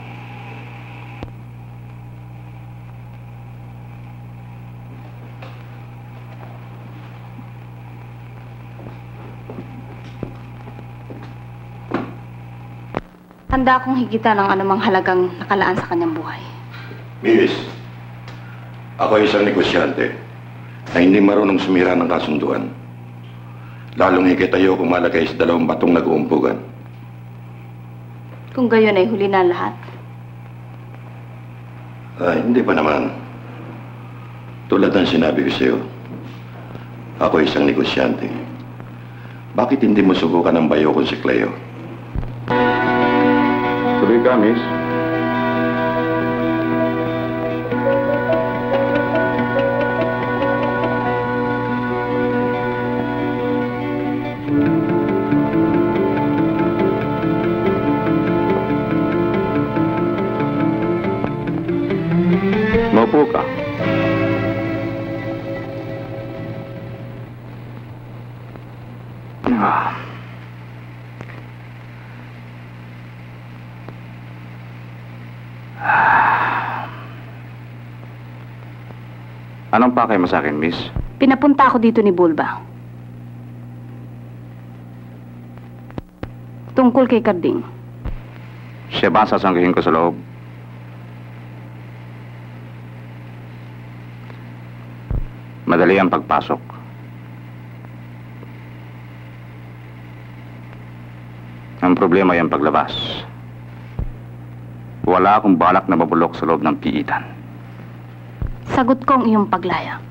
Handa akong higitan ang anumang halagang nakalaan sa kanyang buhay. Miss, ako ay isang negosyante na hindi marunong sumira ng kasunduan. Lalong higit tayo kung malagay sa dalawang batong nag-uumpugan. Kung gayon ay huli na ang lahat. Ay, hindi pa naman. Tulad ng sinabi ko sa'yo, ako ay isang negosyante. Bakit hindi mo subukan ang bayo ko si Cleo? Tuloy ka, miss. Maupo ka. Anong pakay mo sa akin, miss? Pinapunta ako dito ni Bulba. Tungkol kay Karding. Siya ba ang sasanggihin ko sa loob? Madali ang pagpasok. Ang problema ay ang paglabas. Wala akong balak na mabulok sa loob ng piitan. Sagot ko ang iyong paglaya.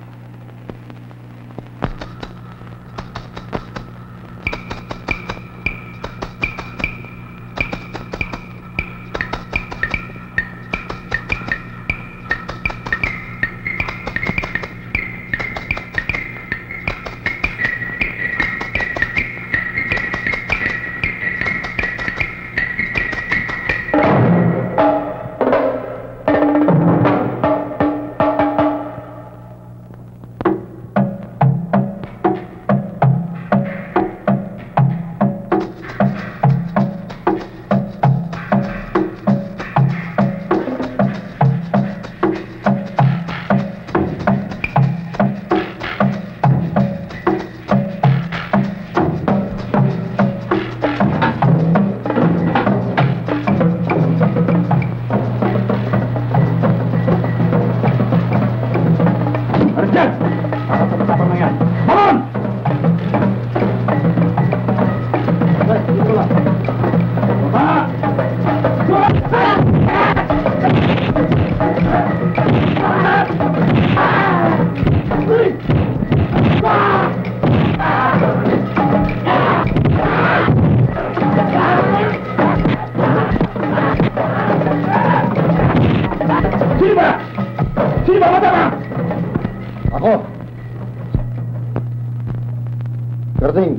Karding!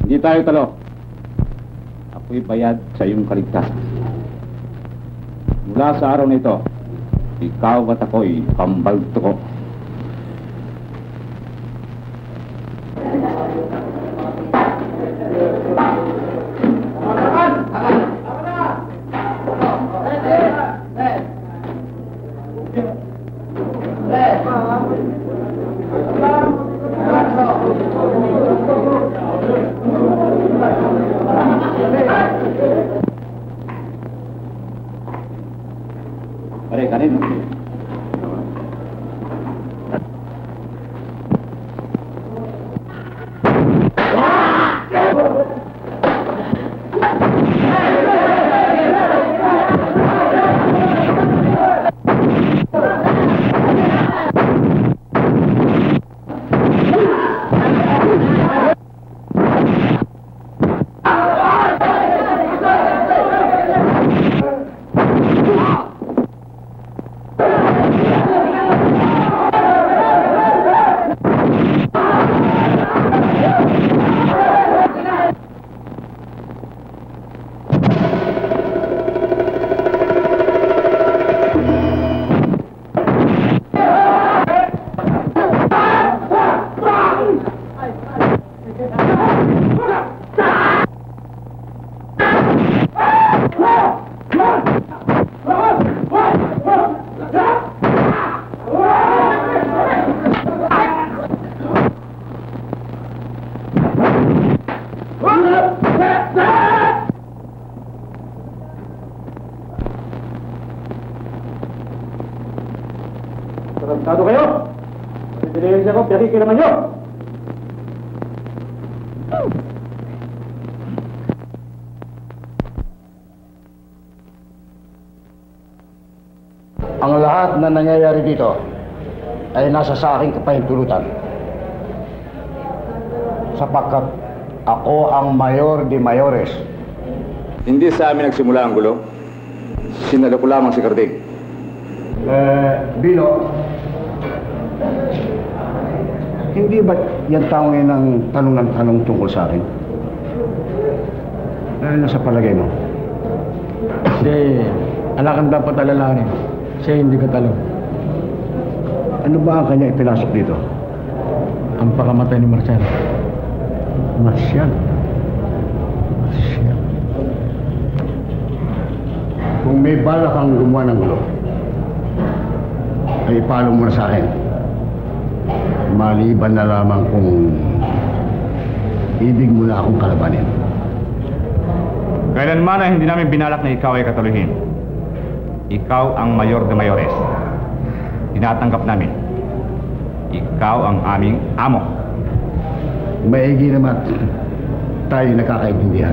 Hindi tayo talo. Ako'y bayad sa iyong kaligtasan. Mula sa araw na ito, ikaw at ako'y pambalto ko. Tarantado kayo! Pagdilihan siya ko, piyaki naman nyo! Ang lahat na nangyayari dito ay nasa sa aking kapahintulutan. Sapagkat ako ang mayor de mayores. Hindi sa amin nagsimula ang gulo. Sinalo ko lamang si Carding. Bino, hindi ba yan tao ngayon ang tanong ng tanong tungkol sa akin? Ano sa palagay mo? Kasi, anak ang dapat alalahanin. Siya hindi ka talo. Ano ba ang kanya ipinasok dito? Ang pakamatay ni Marcial. Marcial? Marcial? Kung may balak kang gumawa ng gulo, ay ipalo mo na sa akin. Maliban na lamang kung ibig mo na akong kalabanin. Kailanman na hindi namin binalak na ikaw ay kataluhin. Ikaw ang mayor de mayores. Tinatanggap namin. Ikaw ang aming amo. Maigi naman tayo nakakaintindihan.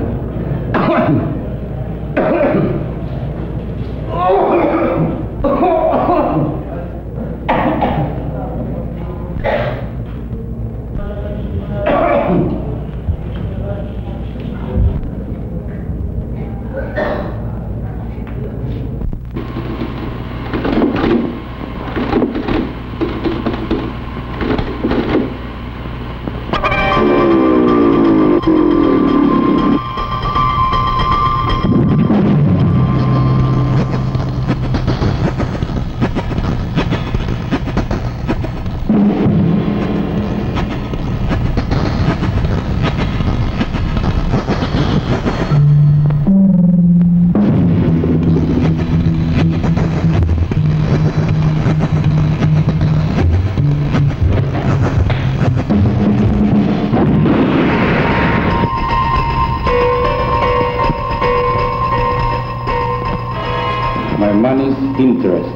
My money's interest.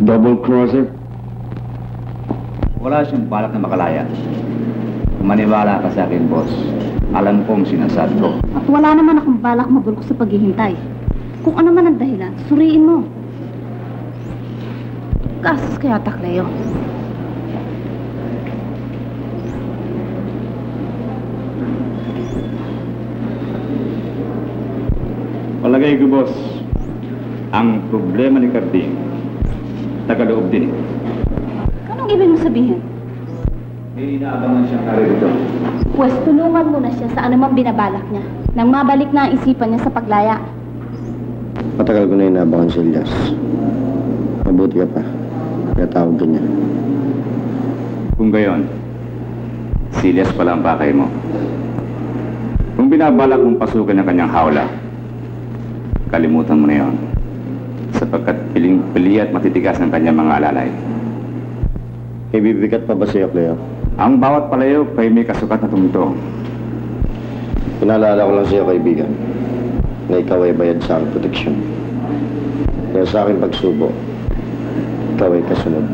Double crosser? Wala siyang balak na makalaya. Maniwala ka sa akin, boss. Alam kong sinasabi ko. At wala naman akong balak mabulok sa paghihintay. Kung ano man ang dahilan, suriin mo. Gastos kaya Takleo. Palagay ko, boss, ang problema ni Carding, tagaloob din eh. Anong ibig mo sabihin? May inaabangan siyang karir dito. Pwes, tulungan mo na siya sa anumang binabalak niya. Nang mabalik na ang isipan niya sa paglaya. Matagal ko na inaabangan si Elias. Mabuti ka pa. Kaya tawag ka niya. Kung gayon, si Elias pala ang pakay mo. Kung binabalak mong pasukin ang kanyang hawla, kalimutan mo na yon. Sapagkat piling-pili at matitigas ang kanyang mga alalay. Ibibigat pa ba siya, Cleo? Ang bawat palayok ay may kasukat na tumutong. Pinaalala ko lang sa'yo, kaibigan, na ikaw ay bayad sa aking proteksyon. Kaya sa aking pagsubo, ikaw ay kasunod.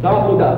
Tawag Buda!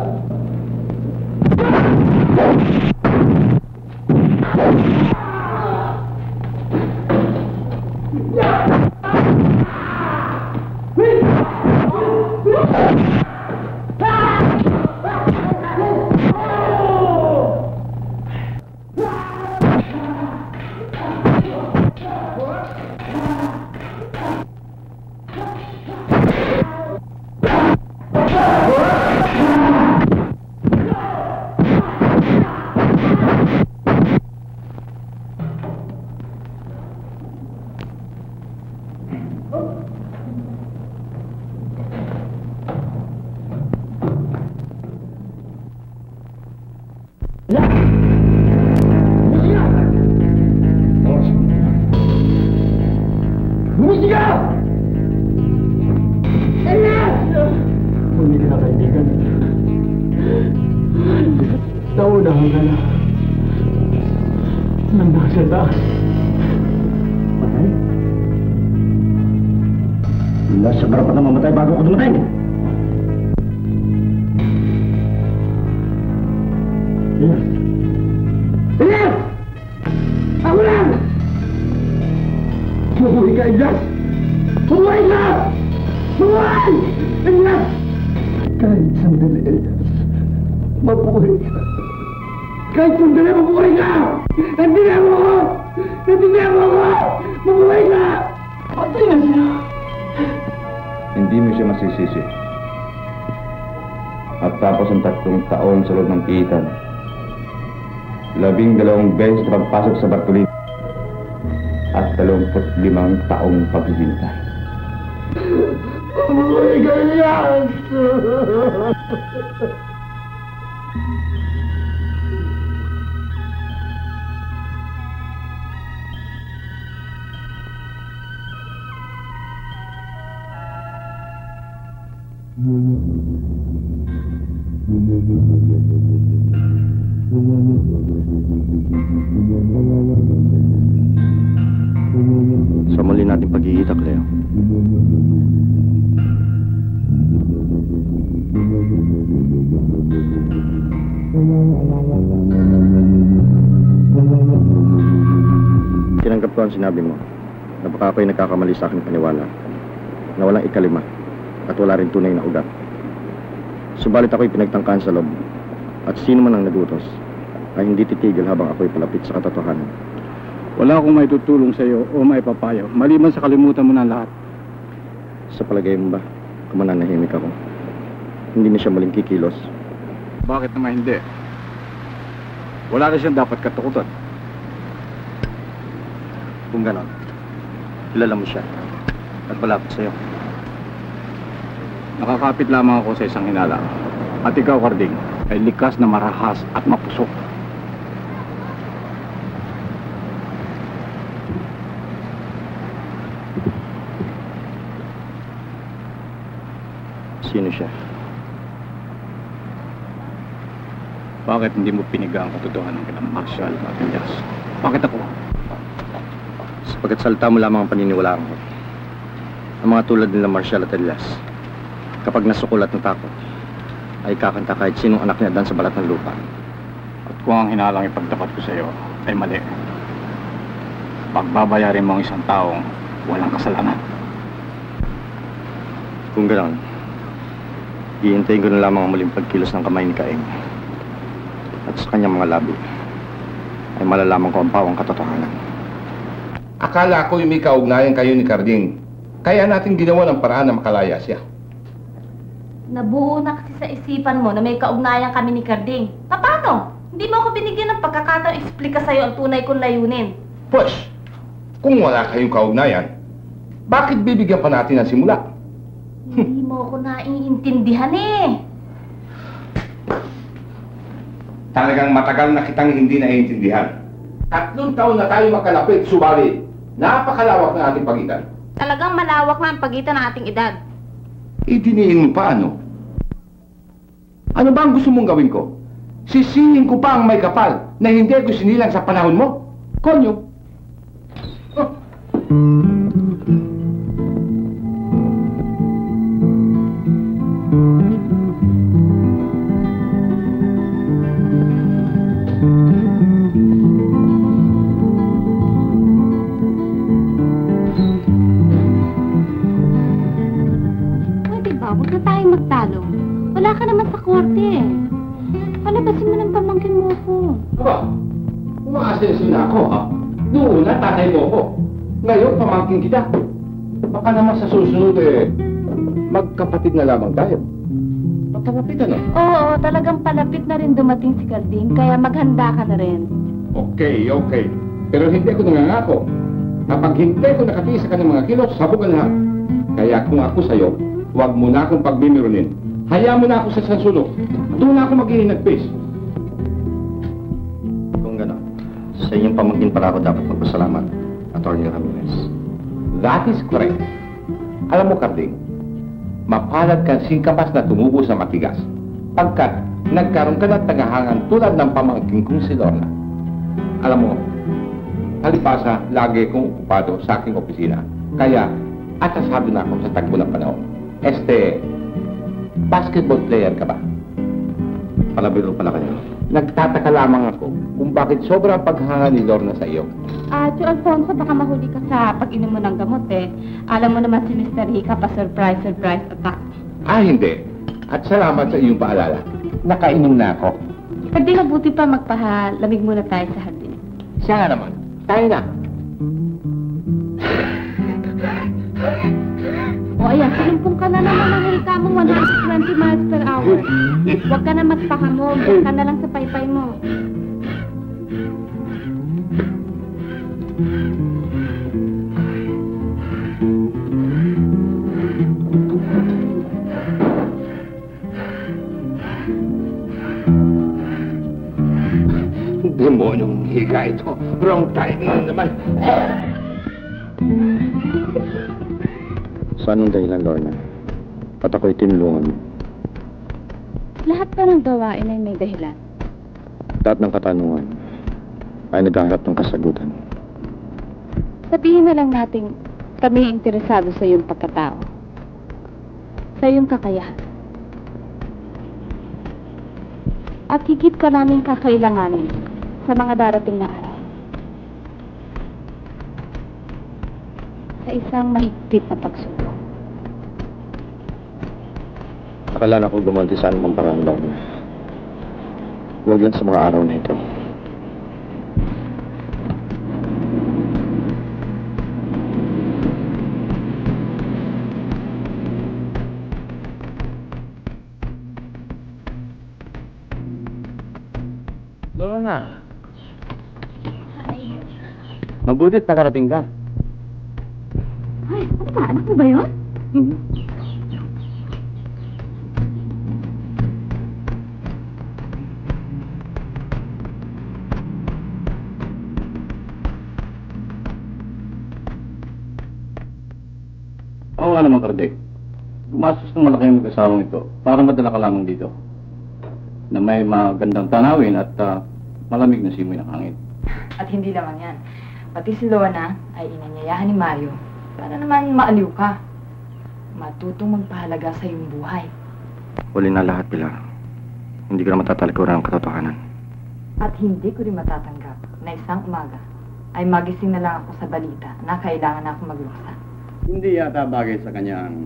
Unahan ka na. Nandang sa taas. Patay? Nasa barapat na mamatay bago ako dumatay. Elias! Elias! Ako lang! Mabuhay ka, Elias! Mabuhay ka! Mabuhay! Elias! Kahit sandali, Elias. Mabuhay ka. Kahit sandali, mabuhay ka! Nandiyan mo ako! Nandiyan mo ako! Mabuhay ka! Patay na siya. Hindi mo siya masisisi. At tapos ang 3 taon sa loob ng piitan. 12 beses na pagpasok sa Bartolina. At 25 taong paghihintay. Mabuhay ka, Elias! Sa muli natin pagkikita, Cleo. Tinanggap ko ang sinabi mo na baka ako'y nagkakamali sa aking paniwala na walang ikalima at wala rin tunay na ugat. Subalit ako'y pinagtangkaan sa loob at sino man ang nagutos ay hindi titigil habang ako'y palapit sa katotohanan. Wala akong may tutulong sa iyo o may papayo. Maliban sa kalimutan mo na lahat. Sa palagay mo ba, kung mananahimik ako, hindi na siya muling kikilos? Bakit naman hindi? Wala na siyang dapat katukutan. Kung ganon, kilala mo siya at malapit sa'yo. Nakakapit lamang ako sa isang hinala. At ikaw, Carding, ay likas na marahas at mapusok. Sino siya? Bakit hindi mo piniga ang katotohanan kina Marshal at Elias? Bakit ako? Sapagkat salita mo lamang ang paniniwalaan ko. Ang mga tulad nila Marshal at Elias, kapag nasukol at natakot, ay kakanta kahit sinong anak niya dan sa balat ng lupa. At kung ang hinalang ipagtapat ko sa iyo ay mali, pagbabayarin mo ang isang taong walang kasalanan. Kung gano'n, hihintayin ko na lamang ang muling pagkilos ng kamay ni Caing. At sa kanyang mga labi, ay malalaman ko ang pawang katotohanan. Akala ko yung may kaugnayan kayo ni Carding. Kaya natin ginawa ng paraan na makalaya siya. Nabuo na kasi sa isipan mo na may kaugnayan kami ni Carding. Paano? Hindi mo ako binigyan ng pagkakataong explica sa'yo ang tunay kong layunin. Pues, kung wala kayong kaugnayan, bakit bibigyan pa natin ng simula? Hindi mo ako naiintindihan eh. Talagang matagal na kitang hindi naiintindihan. 3 taon na tayo magkalapit, subalit napakalawak na ating pagitan. Talagang malawak na ang pagitan ng ating edad. Idiniin mo pa ano? Ano ba ang gusto mong gawin ko? Sisihin ko pa ang may kapal na hindi ko sinilang sa panahon mo? Konyo? Oh. Huwag na tayong magtalo. Wala ka naman sa korte eh. Palabasin mo ng pamangkin mo ako. Aba, umaasenso na ako ha. Noon na tatay mo ako. Ngayon pamangkin kita. Baka naman sa susunod eh, magkapatid na lamang tayo. Magkapatid ano? Oo, talagang palapit na rin dumating si Carding, kaya maghanda ka na rin. Okay. Pero hindi ako nangangako. Kapag hindi ko nakatiis sa kanyang mga kilos, sabog ang lahat. Kaya kung ako sa'yo, huwag mo na akong pagmimironin. Hayaan mo na ako sa sansulok. Doon na ako maghihinagpis. Kung gano'n, sa inyong pamangkin para ako dapat magpasalamat, Atty. Ramirez. That is correct. Alam mo, Carding, mapalad kang singkamas na tumubo sa matigas. Pagkat nagkaroon ka ng tagahangan tulad ng pamangking kong si Lorna. Alam mo, halipasa, lagi kong okupado sa aking opisina. Kaya, atasado na ako sa tagbo ng panahon. Basketball player ka ba? Palabiro pala kayo. Nagtataka lamang ako kung bakit sobrang paghanga ni Lorna sa iyo. Tio Alfonso, baka mahuli ka sa pag-inom mo ng gamot eh. Alam mo naman si Mr. Rica pa surprise attack. Hindi. At salamat sa iyong paalala. Nakainom na ako. Hindi mabuti pa magpahalamig muna tayo sa hardin. Siya nga naman. Tayo na. O ayan, sinumpong ka na naman ng rekamong 120 miles per hour. Huwag ka na magpahamog. Huwag ka na lang sa paypay mo. Demonyong higa ito. Wrong timing naman. Sa anong dahilan, Lorna? At ako'y tinulungan mo. Lahat pa ng gawain ay may dahilan. Lahat ng katanungan ay naghahanap ng kasagutan. Sabihin na lang natin kami interesado sa iyong pagkatao. Sa iyong kakayahan. At higit ka namin kakailanganin sa mga darating na araw. Sa isang mahigpit na pagsubok. Akala na ko gumanti sa anumang parang, Lorna. Huwag lang sa mga araw na ito. Lorna. Mabutit nakarating ka. Ay, ano ba? Anak mo ba yun? Oo nga naman, Kardec. Gumastos ng malaki yung mag-asawang ito para madala ka lamang dito. Na may magandang tanawin at malamig na simoy ng hangin. At hindi lamang yan. Pati si Lorna ay inanyayahan ni Mario para naman maaliw ka. Matutong magpahalaga sa iyong buhay. Huli na lahat, Pilar. Hindi ko na matatalikuran ang katotohanan. At hindi ko rin matatanggap na isang umaga ay magising na lang ako sa balita na kailangan na ako magluksa. Hindi yata bagay sa kanya ang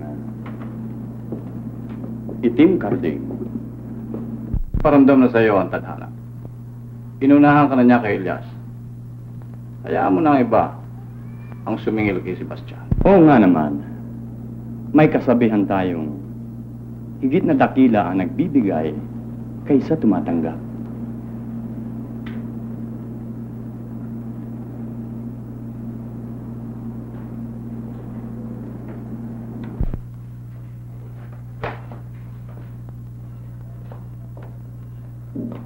itim, Karding. Paramdam na sa iyo ang tadhana. Inunahan ka na niya kay Elias. Hayaan mo na ang iba ang sumingil kay Sebastian. Oo nga naman. May kasabihan tayong higit na dakila ang nagbibigay kaysa tumatanggap.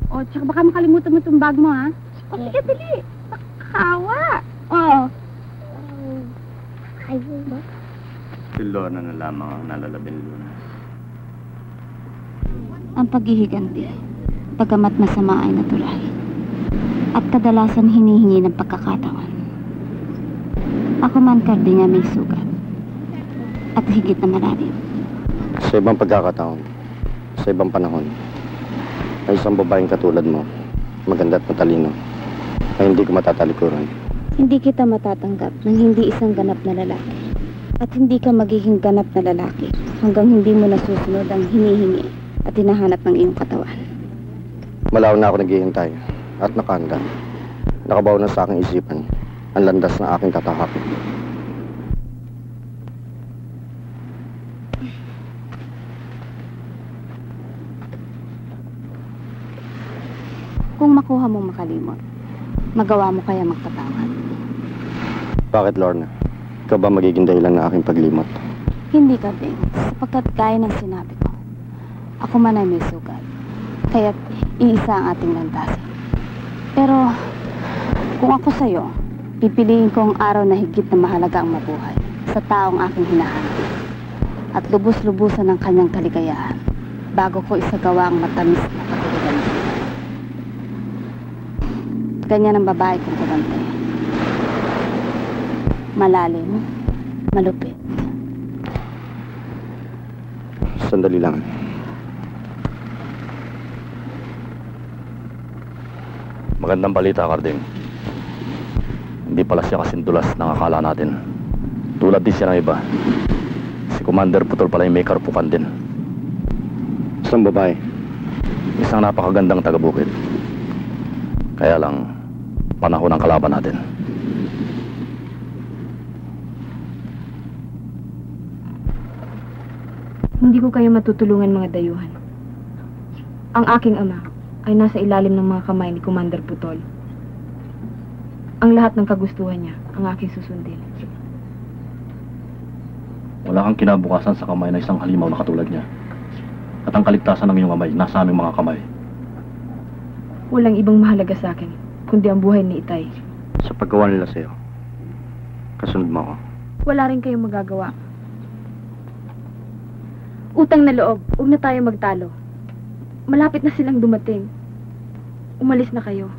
O, tsaka baka makalimutan mo itong bag mo, ha? O, sige, bili. Nakawa. Oo. Si Lorna na lamang ang nalalabing lunas. Ang paghihiganti, pagamat masama ay natural. At kadalasan hinihingi ng pagkakataon. Ako man, Karding, may sugat. At higit na malalim. Sa ibang pagkakataon, sa ibang panahon, ay isang babaeng katulad mo, maganda at matalino, ay hindi ko matatalikuran. Hindi kita matatanggap ng hindi isang ganap na lalaki. At hindi ka magiging ganap na lalaki hanggang hindi mo nasusunod ang hinihingi at hinahanap ng iyong katawan. Malaw na ako naghihintay at nakahanda. Nakabaw na sa aking isipan ang landas na aking tatahakot. Kung makuha mong makalimot, magawa mo kaya magpatawad. Bakit, Lorna? Ikaw ba magiging dahilan ng aking paglimot? Hindi ka, Bing, sapagkat gaya ng sinabi ko, ako man ay may sugat, kaya't iisa ang ating landasan. Pero, kung ako sa'yo, pipiliin ko ang araw na higit na mahalaga ang mabuhay sa taong aking hinahanap at lubos-lubusan ng kanyang kaligayahan bago ko isagawa ang matamis na pagkakas. Ganyan ang babae kong kabante. Malalim, malupit. Sandali lang. Magandang balita, Carding. Hindi pala siya kasing dulas ng akala natin. Tulad din siya ng iba. Si Commander Putol pala yung may karpukan din. Isang babae. Isang napakagandang taga-bukid. Kaya lang, panahon ng kalaban natin. Hindi ko kayo matutulungan, mga dayuhan. Ang aking ama ay nasa ilalim ng mga kamay ni Commander Putol. Ang lahat ng kagustuhan niya ang aking susundin. Wala kang kinabukasan sa kamay na isang halimaw na katulad niya. At ang kaligtasan ng iyong amay nasa aming mga kamay. Walang ibang mahalaga sa akin, kundi ang buhay ni Itay. Sa paggawa nila sa'yo, kasunod mo ako. Wala rin kayong magagawa. Utang na loob, huwag na tayo magtalo. Malapit na silang dumating. Umalis na kayo.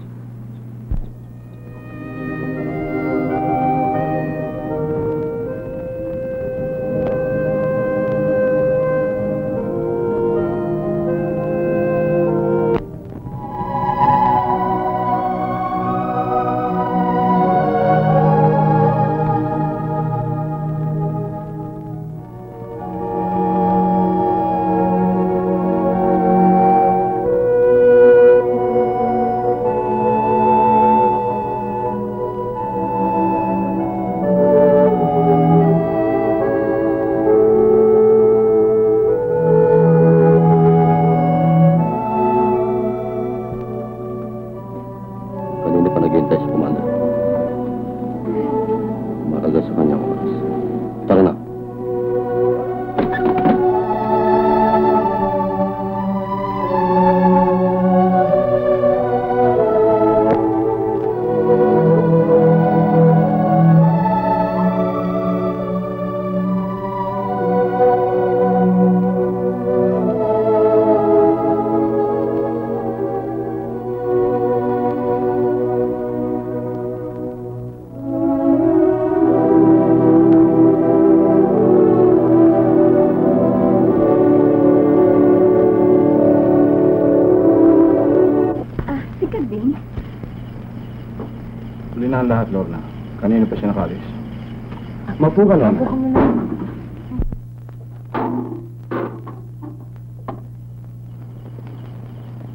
Huli na ang lahat, Lorna. Kanino pa siya nakalis? Mapo ka lang. Mapo ka muna.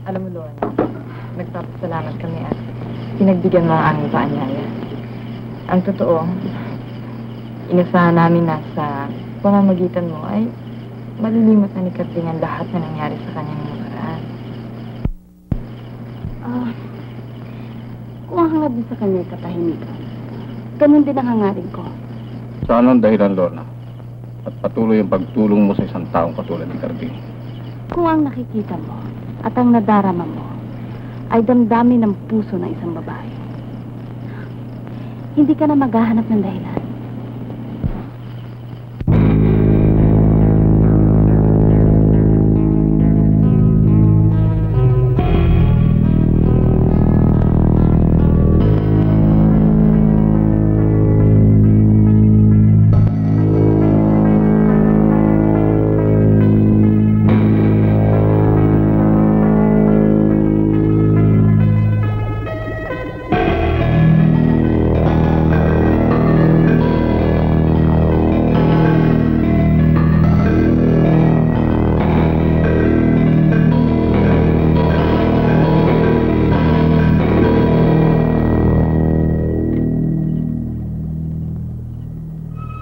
Alam mo, Lorna, nagpapasalamat kami at pinagbigyan mo ang aming paanyaya. Ang totoo, inasahan namin na sa pamamagitan mo ay malilimot na ni Kating ang lahat na nangyari sa kanyang nakaraan. Kung ang hangad din sa kanya ay katahimikan, ganun din ang hangarin ko. Saan ang dahilan, Lorna? At patuloy ang pagtulong mo sa isang taong katulad ni Carding. Kung ang nakikita mo at ang nadarama mo ay damdamin ng puso ng isang babae, hindi ka na maghahanap ng dahilan.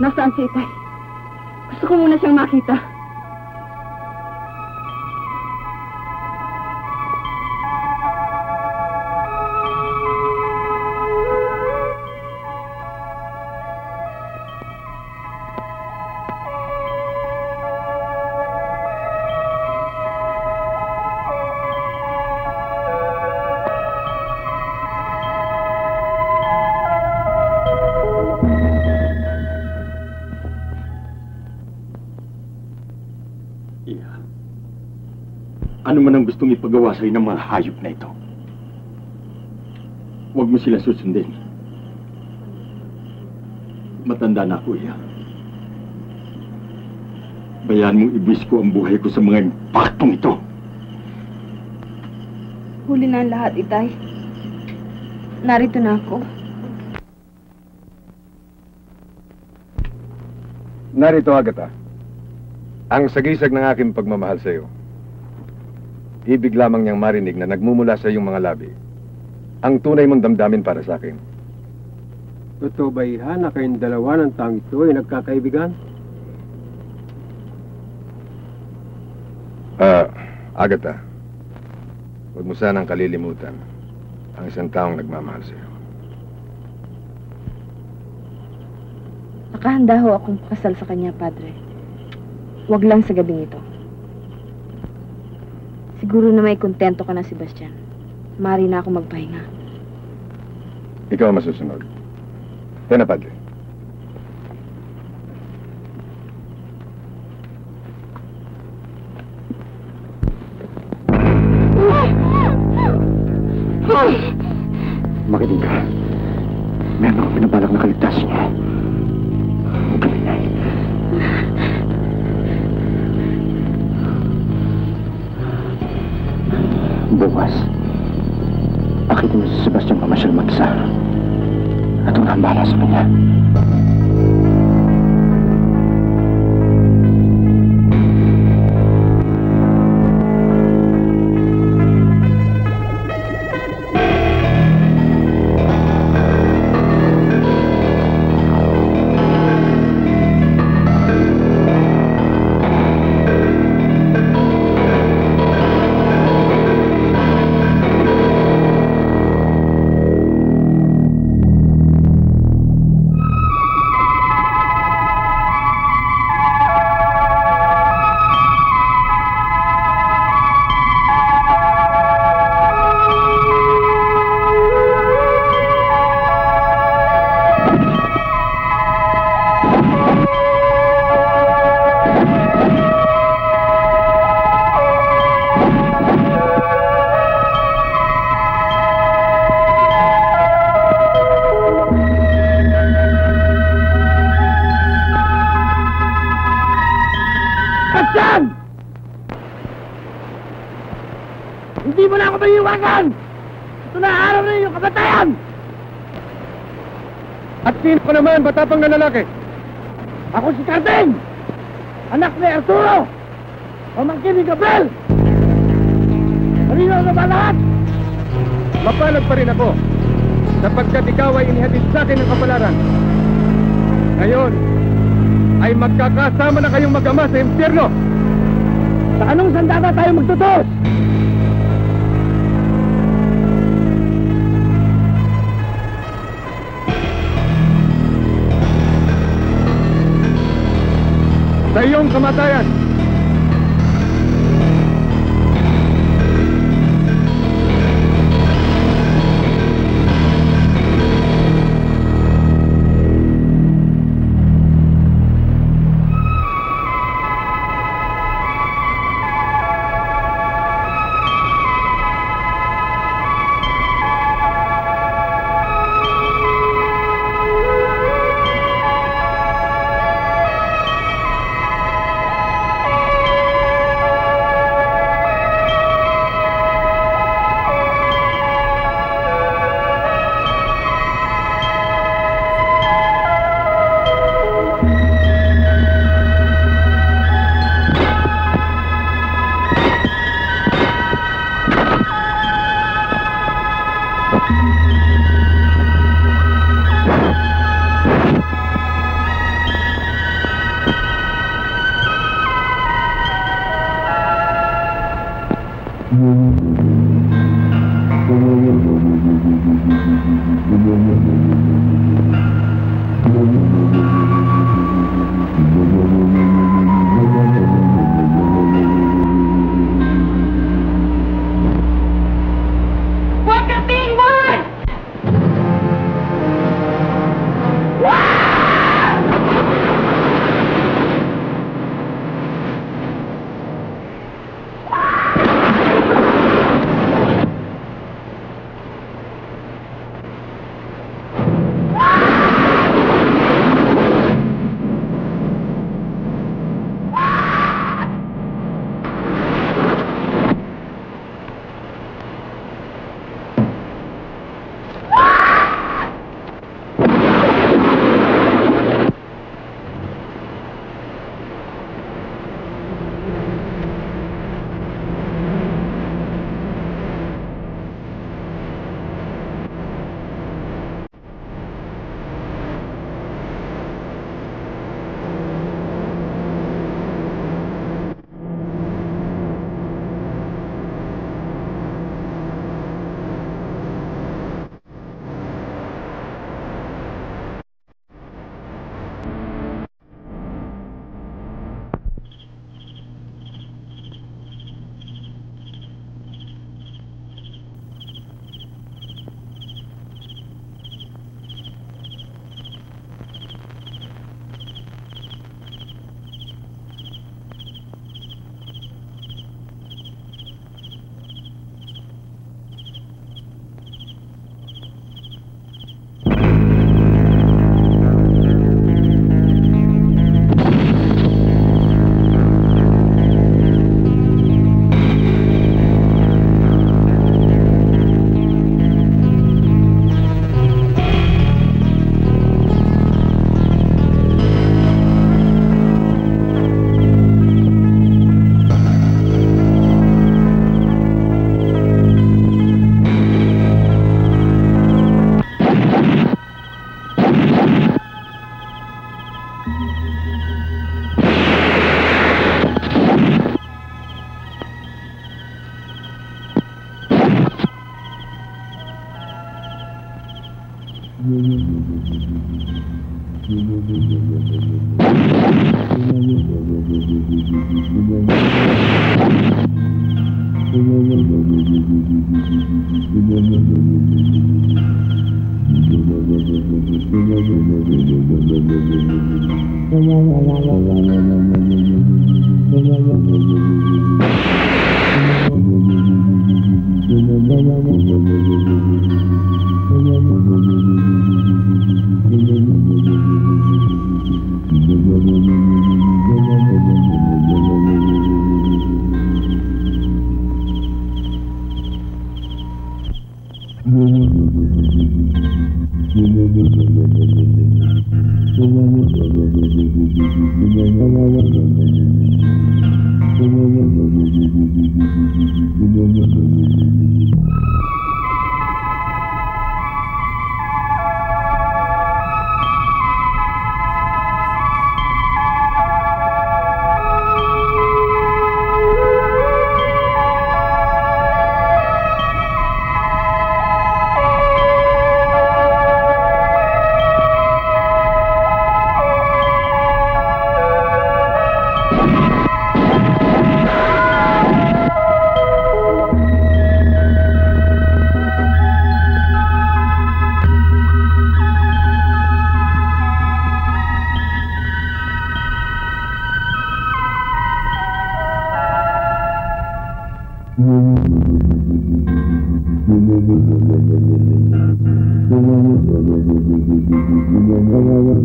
Nasaan si Itay? Gusto ko muna siyang makita. Ano man ang gustong ipagawa sa'yo ng mga hayop na ito? huwag mo sila susundin. Matanda na ako, iya. Bayaan mong ibis ko ang buhay ko sa mga impaktong ito. Huli na ang lahat, Itay. Narito na ako. Narito, Agatha. Ang sagisag ng aking pagmamahal sa iyo. Ibig lamang niyang marinig na nagmumula sa iyong mga labi ang tunay mong damdamin para sa akin. Totoo ba, Iha, na kayong dalawa ng taong ito ay nagkakaibigan? Agatha, huwag mo sanang kalilimutan ang isang taong nagmamahal sa iyo. Nakahanda ho akong pakasal sa kanya, Padre. Huwag lang sa gabing ito. Siguro na may kontento ka na, Sebastian. Mari na ako magpahinga. Ikaw ang masusunod. Tena, Padre. Makinig ka. Meron akong pinabalak na kaligtasin niyo. Huwag kang ingay. Bukas, akitin mo si Sebastian pamasyal mag-isa. At ang nambala sa kanya. Hindi mo na ako maiiwanan! Ito na araw na iyong kamatayan! At sino ko naman, batapang na lalaki? Ako si Carding! Anak ni Arturo! Pamangkin ni Gabriel! Marino na ba lahat? Mapalag pa rin ako, sapagkat ikaw ay inihatid sa akin ng kapalaran. Ngayon, ay magkakasama na kayong mag-ama sa impyerno. Sa anong sandata tayo magtutos? Sa iyong kamatayan.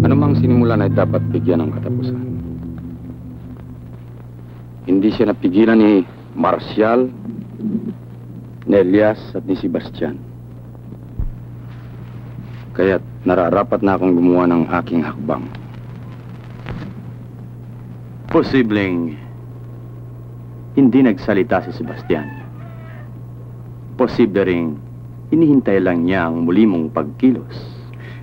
Ano mang sinimulan ay dapat bigyan ng katapusan. Hindi siya napigilan ni Marcial, ni Elias at ni Sebastian. Kaya't nararapat na akong gumawa ng aking hakbang. Posibleng hindi nagsalita si Sebastian. Posible ring hinihintay lang niya ang muli mong pagkilos.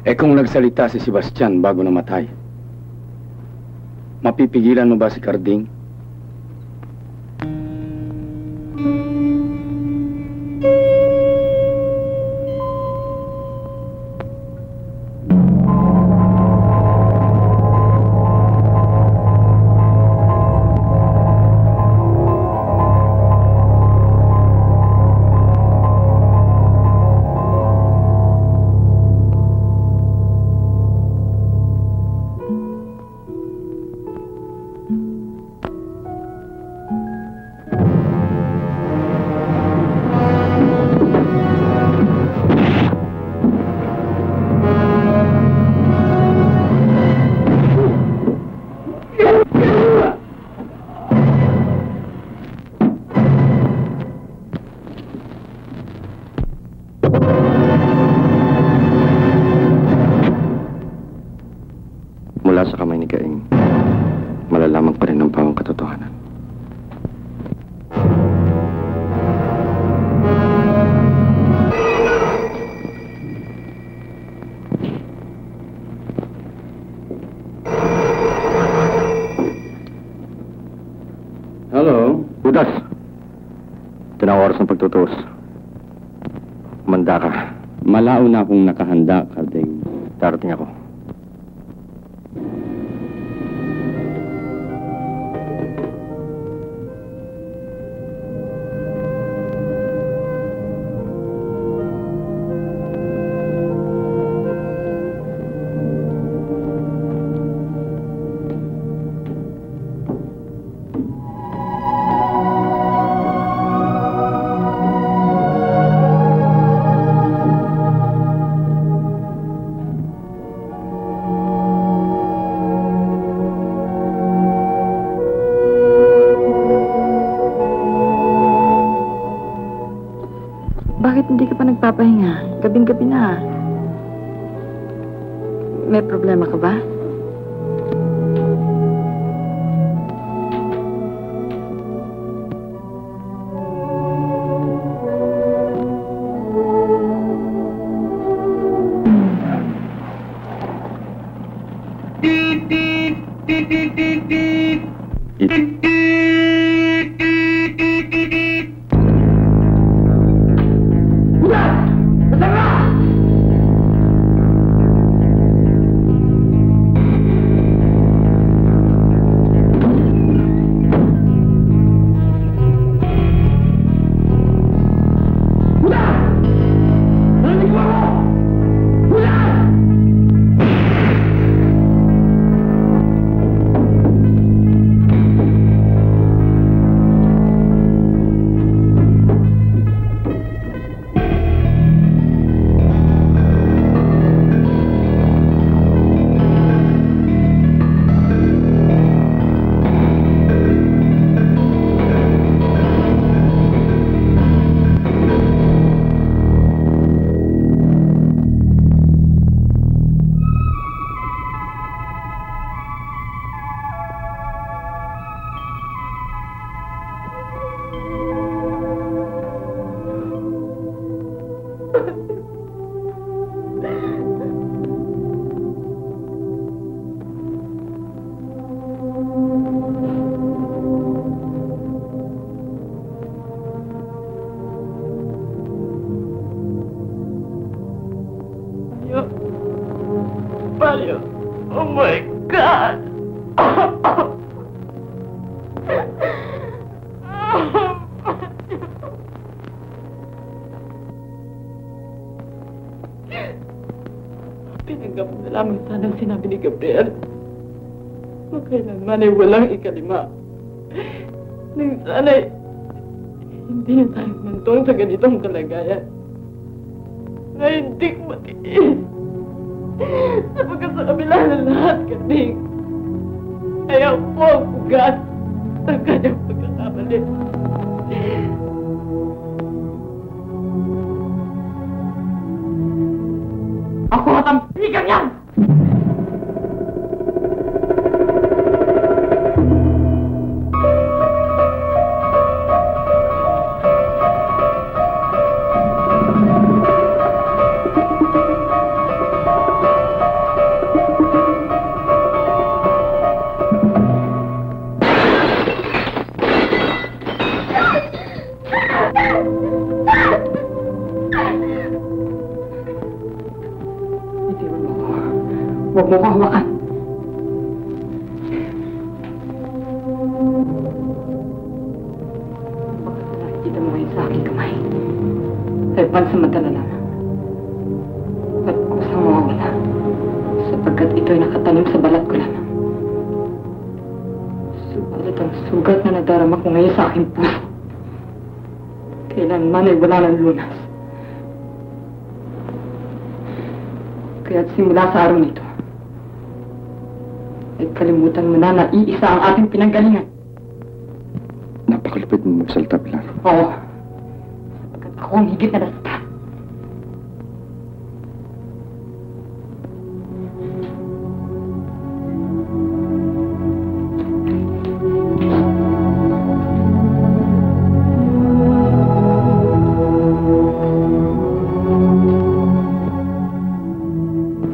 Eh kung nagsalita si Sebastian bago namatay, mapipigilan mo ba si Carding? Mula sa kamay ni Gaing, malalaman pa rin ang bawang katotohanan. Hello? Budas! Ito na ang oras ng pagtutuos. Manda ka. Malao na akong nakahanda, Carding. Darating ako. Bakit hindi ka pa nagpapahinga? Gabing-gabi na. May problema ka ba? Mario. Oh my God! Tinanggap na lamang sana ang sinabi ni Gabriel. Makailanman ay walang ikalima. Nang sana'y hindi na tayo mantong sa ganitong kalagayan. Na hindi ko matiis. Sapagkat sa kabila ng lahat, Karding, ay ako ang ugat ng kanyang pagkakamali. Ako at ang pigang yan! Huwag mo kahawakan. Baka sa nakikita mo ngayon sa aking kamay, ay pansamantala lamang. At kusang mawawala, sapagkat ito'y nakatanim sa balat ko lamang. Subalit ang sugat na nadarama ko ngayon sa aking puso, kailanman ay wala ng lunas. Kaya't simula sa araw nito, ay kalimutan mo na na iisa ang ating pinanggalingan. Napakalupit mo magsalita, Pilar. Oo. Sapagkat ako ang higit na nasaktan.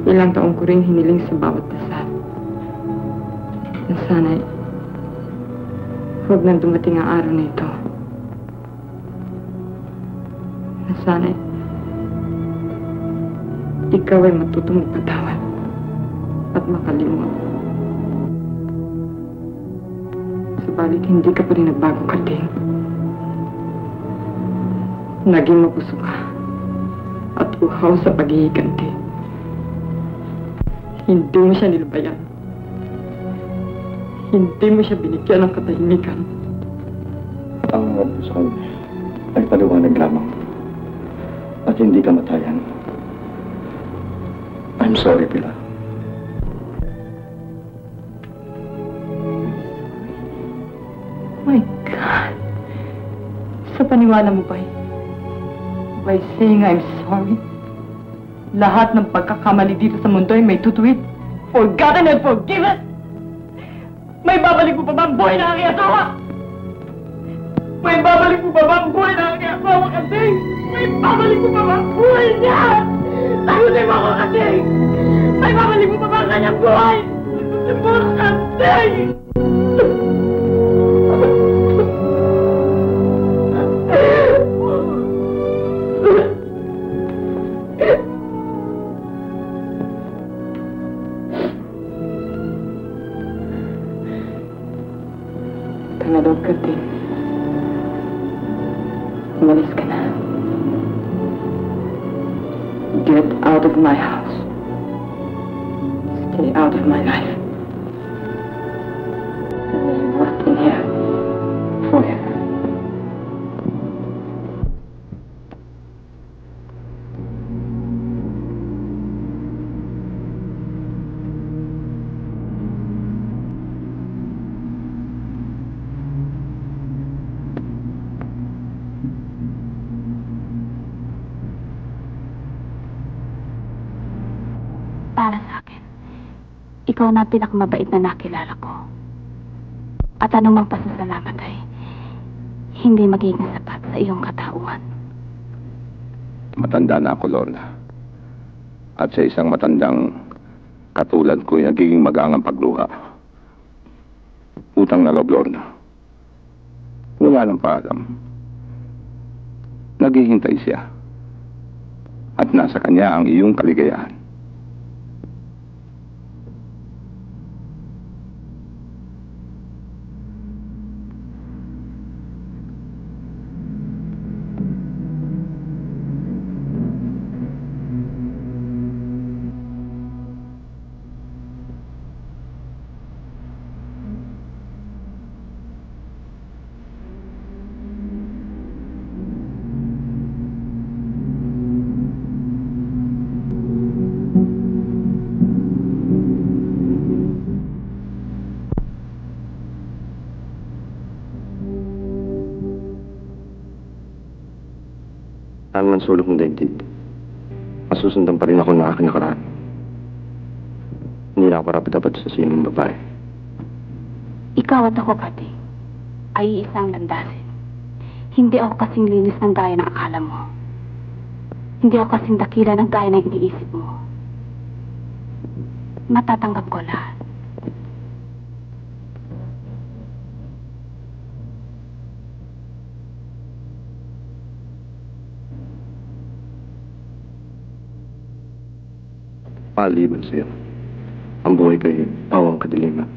Ilang taong ko rin hiniling sa bawat dasal na sana'y huwag nang dumating ang araw na ito. Na sana'y ikaw ay matutong magpatawad at makalimot. Subalit hindi ka pa rin nagbago, Karding. Naging mapuso ka at uhaw sa paghihiganti. Hindi mo siya nilubayan. Hindi mo siya binigyan ng katahimikan. Ang huwag mo sa kanya ay paliwanag lamang at hindi kamatayan. I'm sorry, Pilar. My God! Sa paniwala mo ba by saying I'm sorry? Lahat ng pagkakamali dito sa mundo ay may tutuwid. Forgotten and forgiven! May babalik mo pa ba ang buhay na aking asawa? May babalik mo pa ba ang buhay na aking asawa, Karding? May babalik mo pa ba ang buhay niya? Sagutin mo ako, Karding! May babalik mo pa ba ang kanyang buhay? Sagutin mo ako, Karding! Tangalog, Karding. Umalis ka na. Get out of my house. Stay out of my life. I'm working here forever. Para sa akin, ikaw na ang pinakamabait na nakilala ko. At anumang pasasalamat ay hindi magiging sapat sa iyong katauhan. Matanda na ako, Lorna. At sa isang matandang katulad ko, nagiging magangang pagluha. Utang na loob, Lorna. Wala lang paalam. Naghihintay siya. At nasa kanya ang iyong kaligayahan. Saan man sulok ng daigdig, masusundan pa rin ako ng aking nakaraan. Hindi na ako rapat-dapat sa sinong babae. Ikaw at ako, Karding, ay isang landasin. Hindi ako kasing linis ng gaya ng akala mo. Hindi ako kasing dakila ng gaya ng iniisip mo. Matatanggap ko lahat. Maliban sa'yo, ang buhay ko'y pawang kadiliman.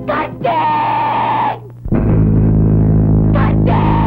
Karding! Karding!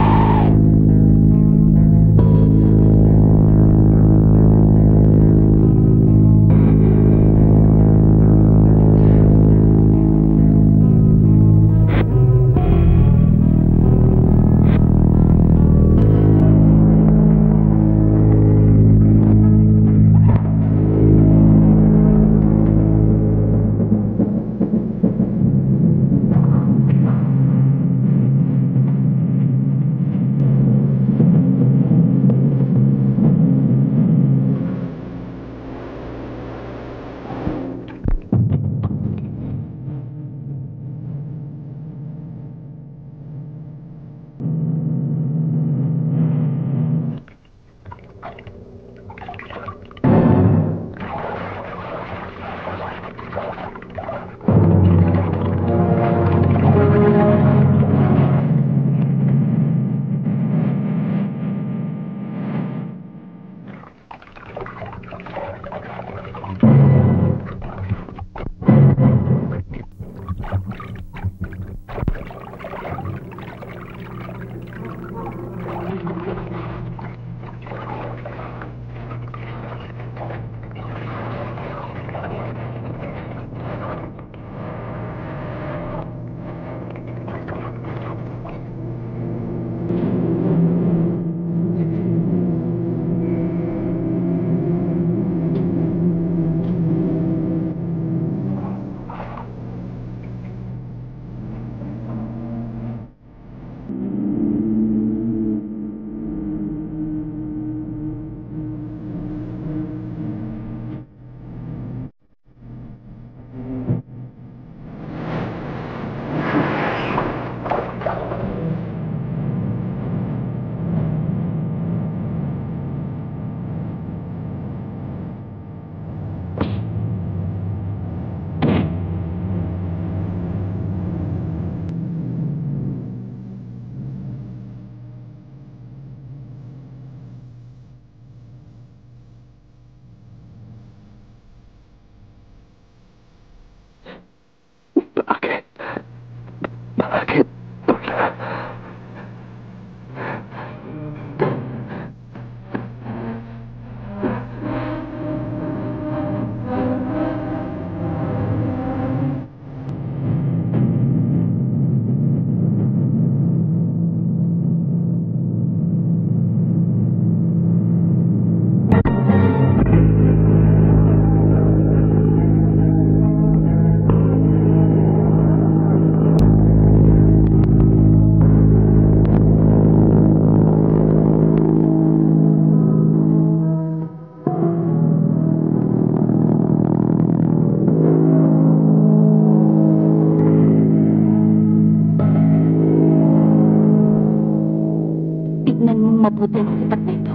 mabuti ang sipat na ito.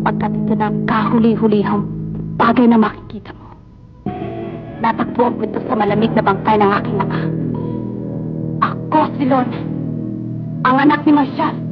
Pagkat ito na kahuli-hulihang bagay na makikita mo. Natakbuhan ko ito sa malamig na bangkay ng aking ama. Ako si Lon, ang anak ni Marshall.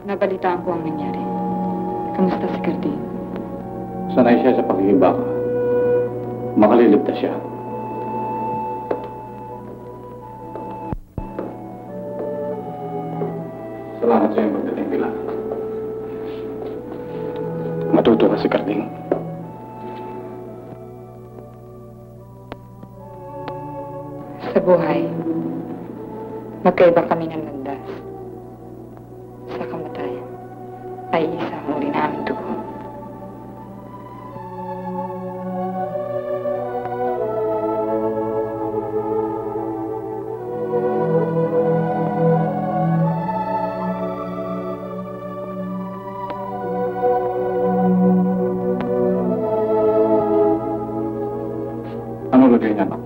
Nabalitaan ko ang nangyari. Kamusta si Carding? Sanay siya sa pagkikibaka. Makaliligtas siya. Salamat sa iyong pagdating, Pilar. ba si Carding? Sa buhay, magkaiba kami ng landas. Sa kamatayan, ay isang uri namin dugo. Ano lagay niya, anak?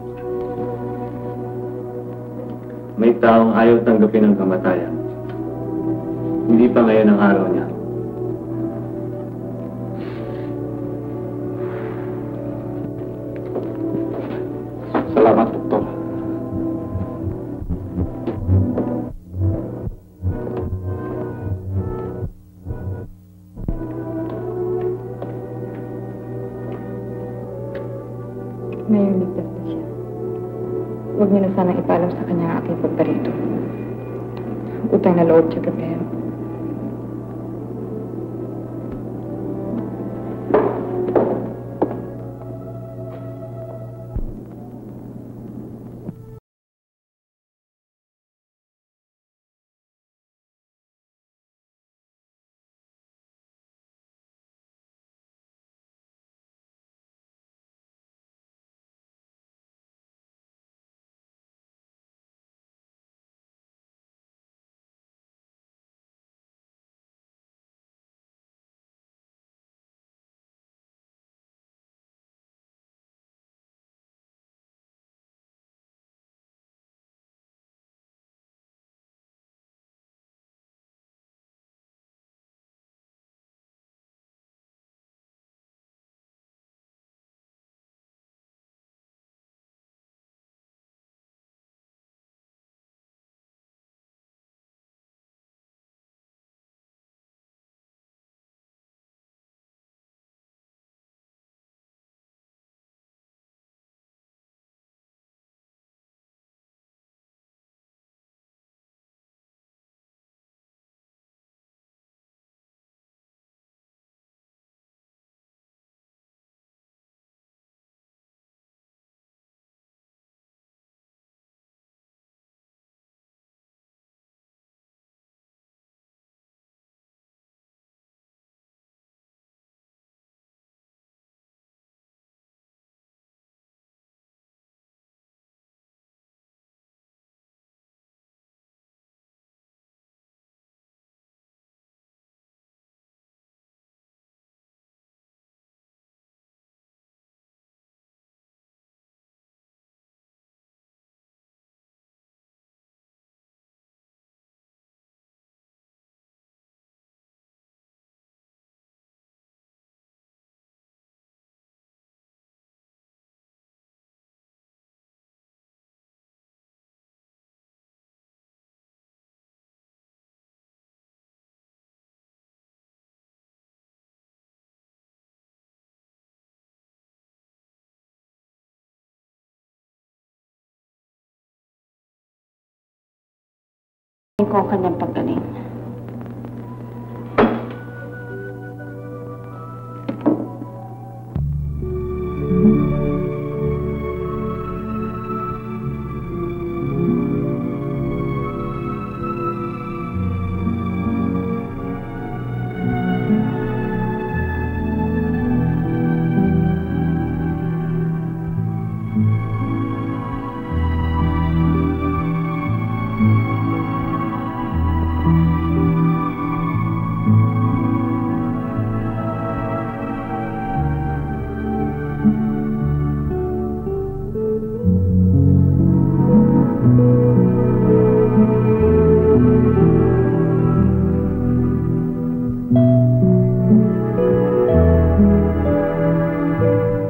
May taong ayaw tanggapin ang kamatayan. Hindi pa ngayon ang araw niya. Salamat, Doktor. Ngayon ligtas na siya. Huwag niyo na sanang ipaalam sa kanya ang aking pagparito. Utang na loob siya, Gabriel. Ko ang kanyang paggaling.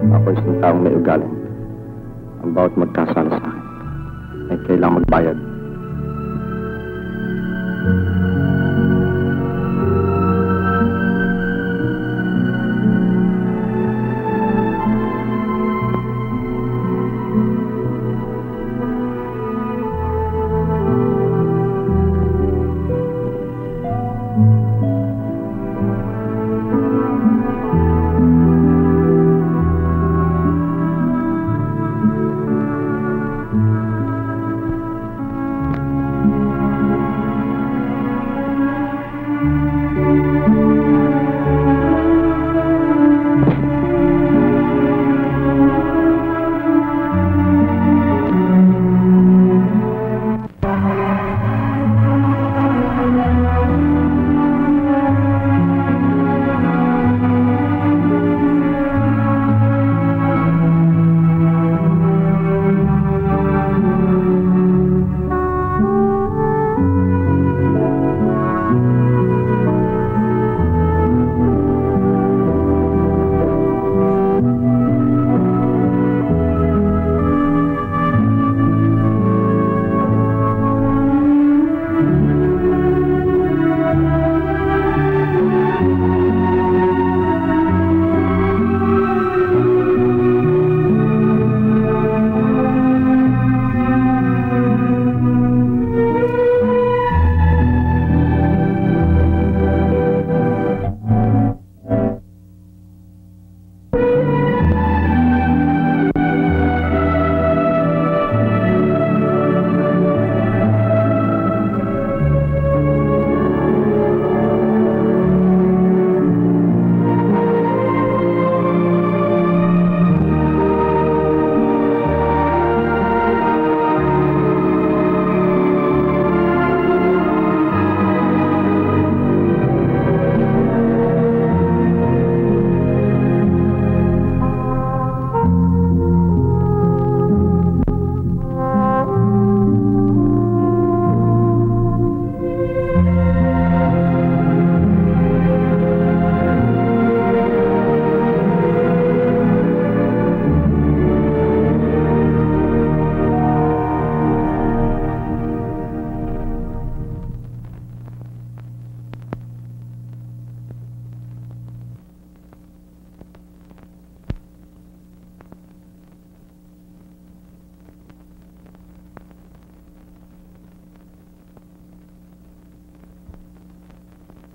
Ako isang taong may ugaling. Ang bawat magkasala sa akin ay kailangang magbayad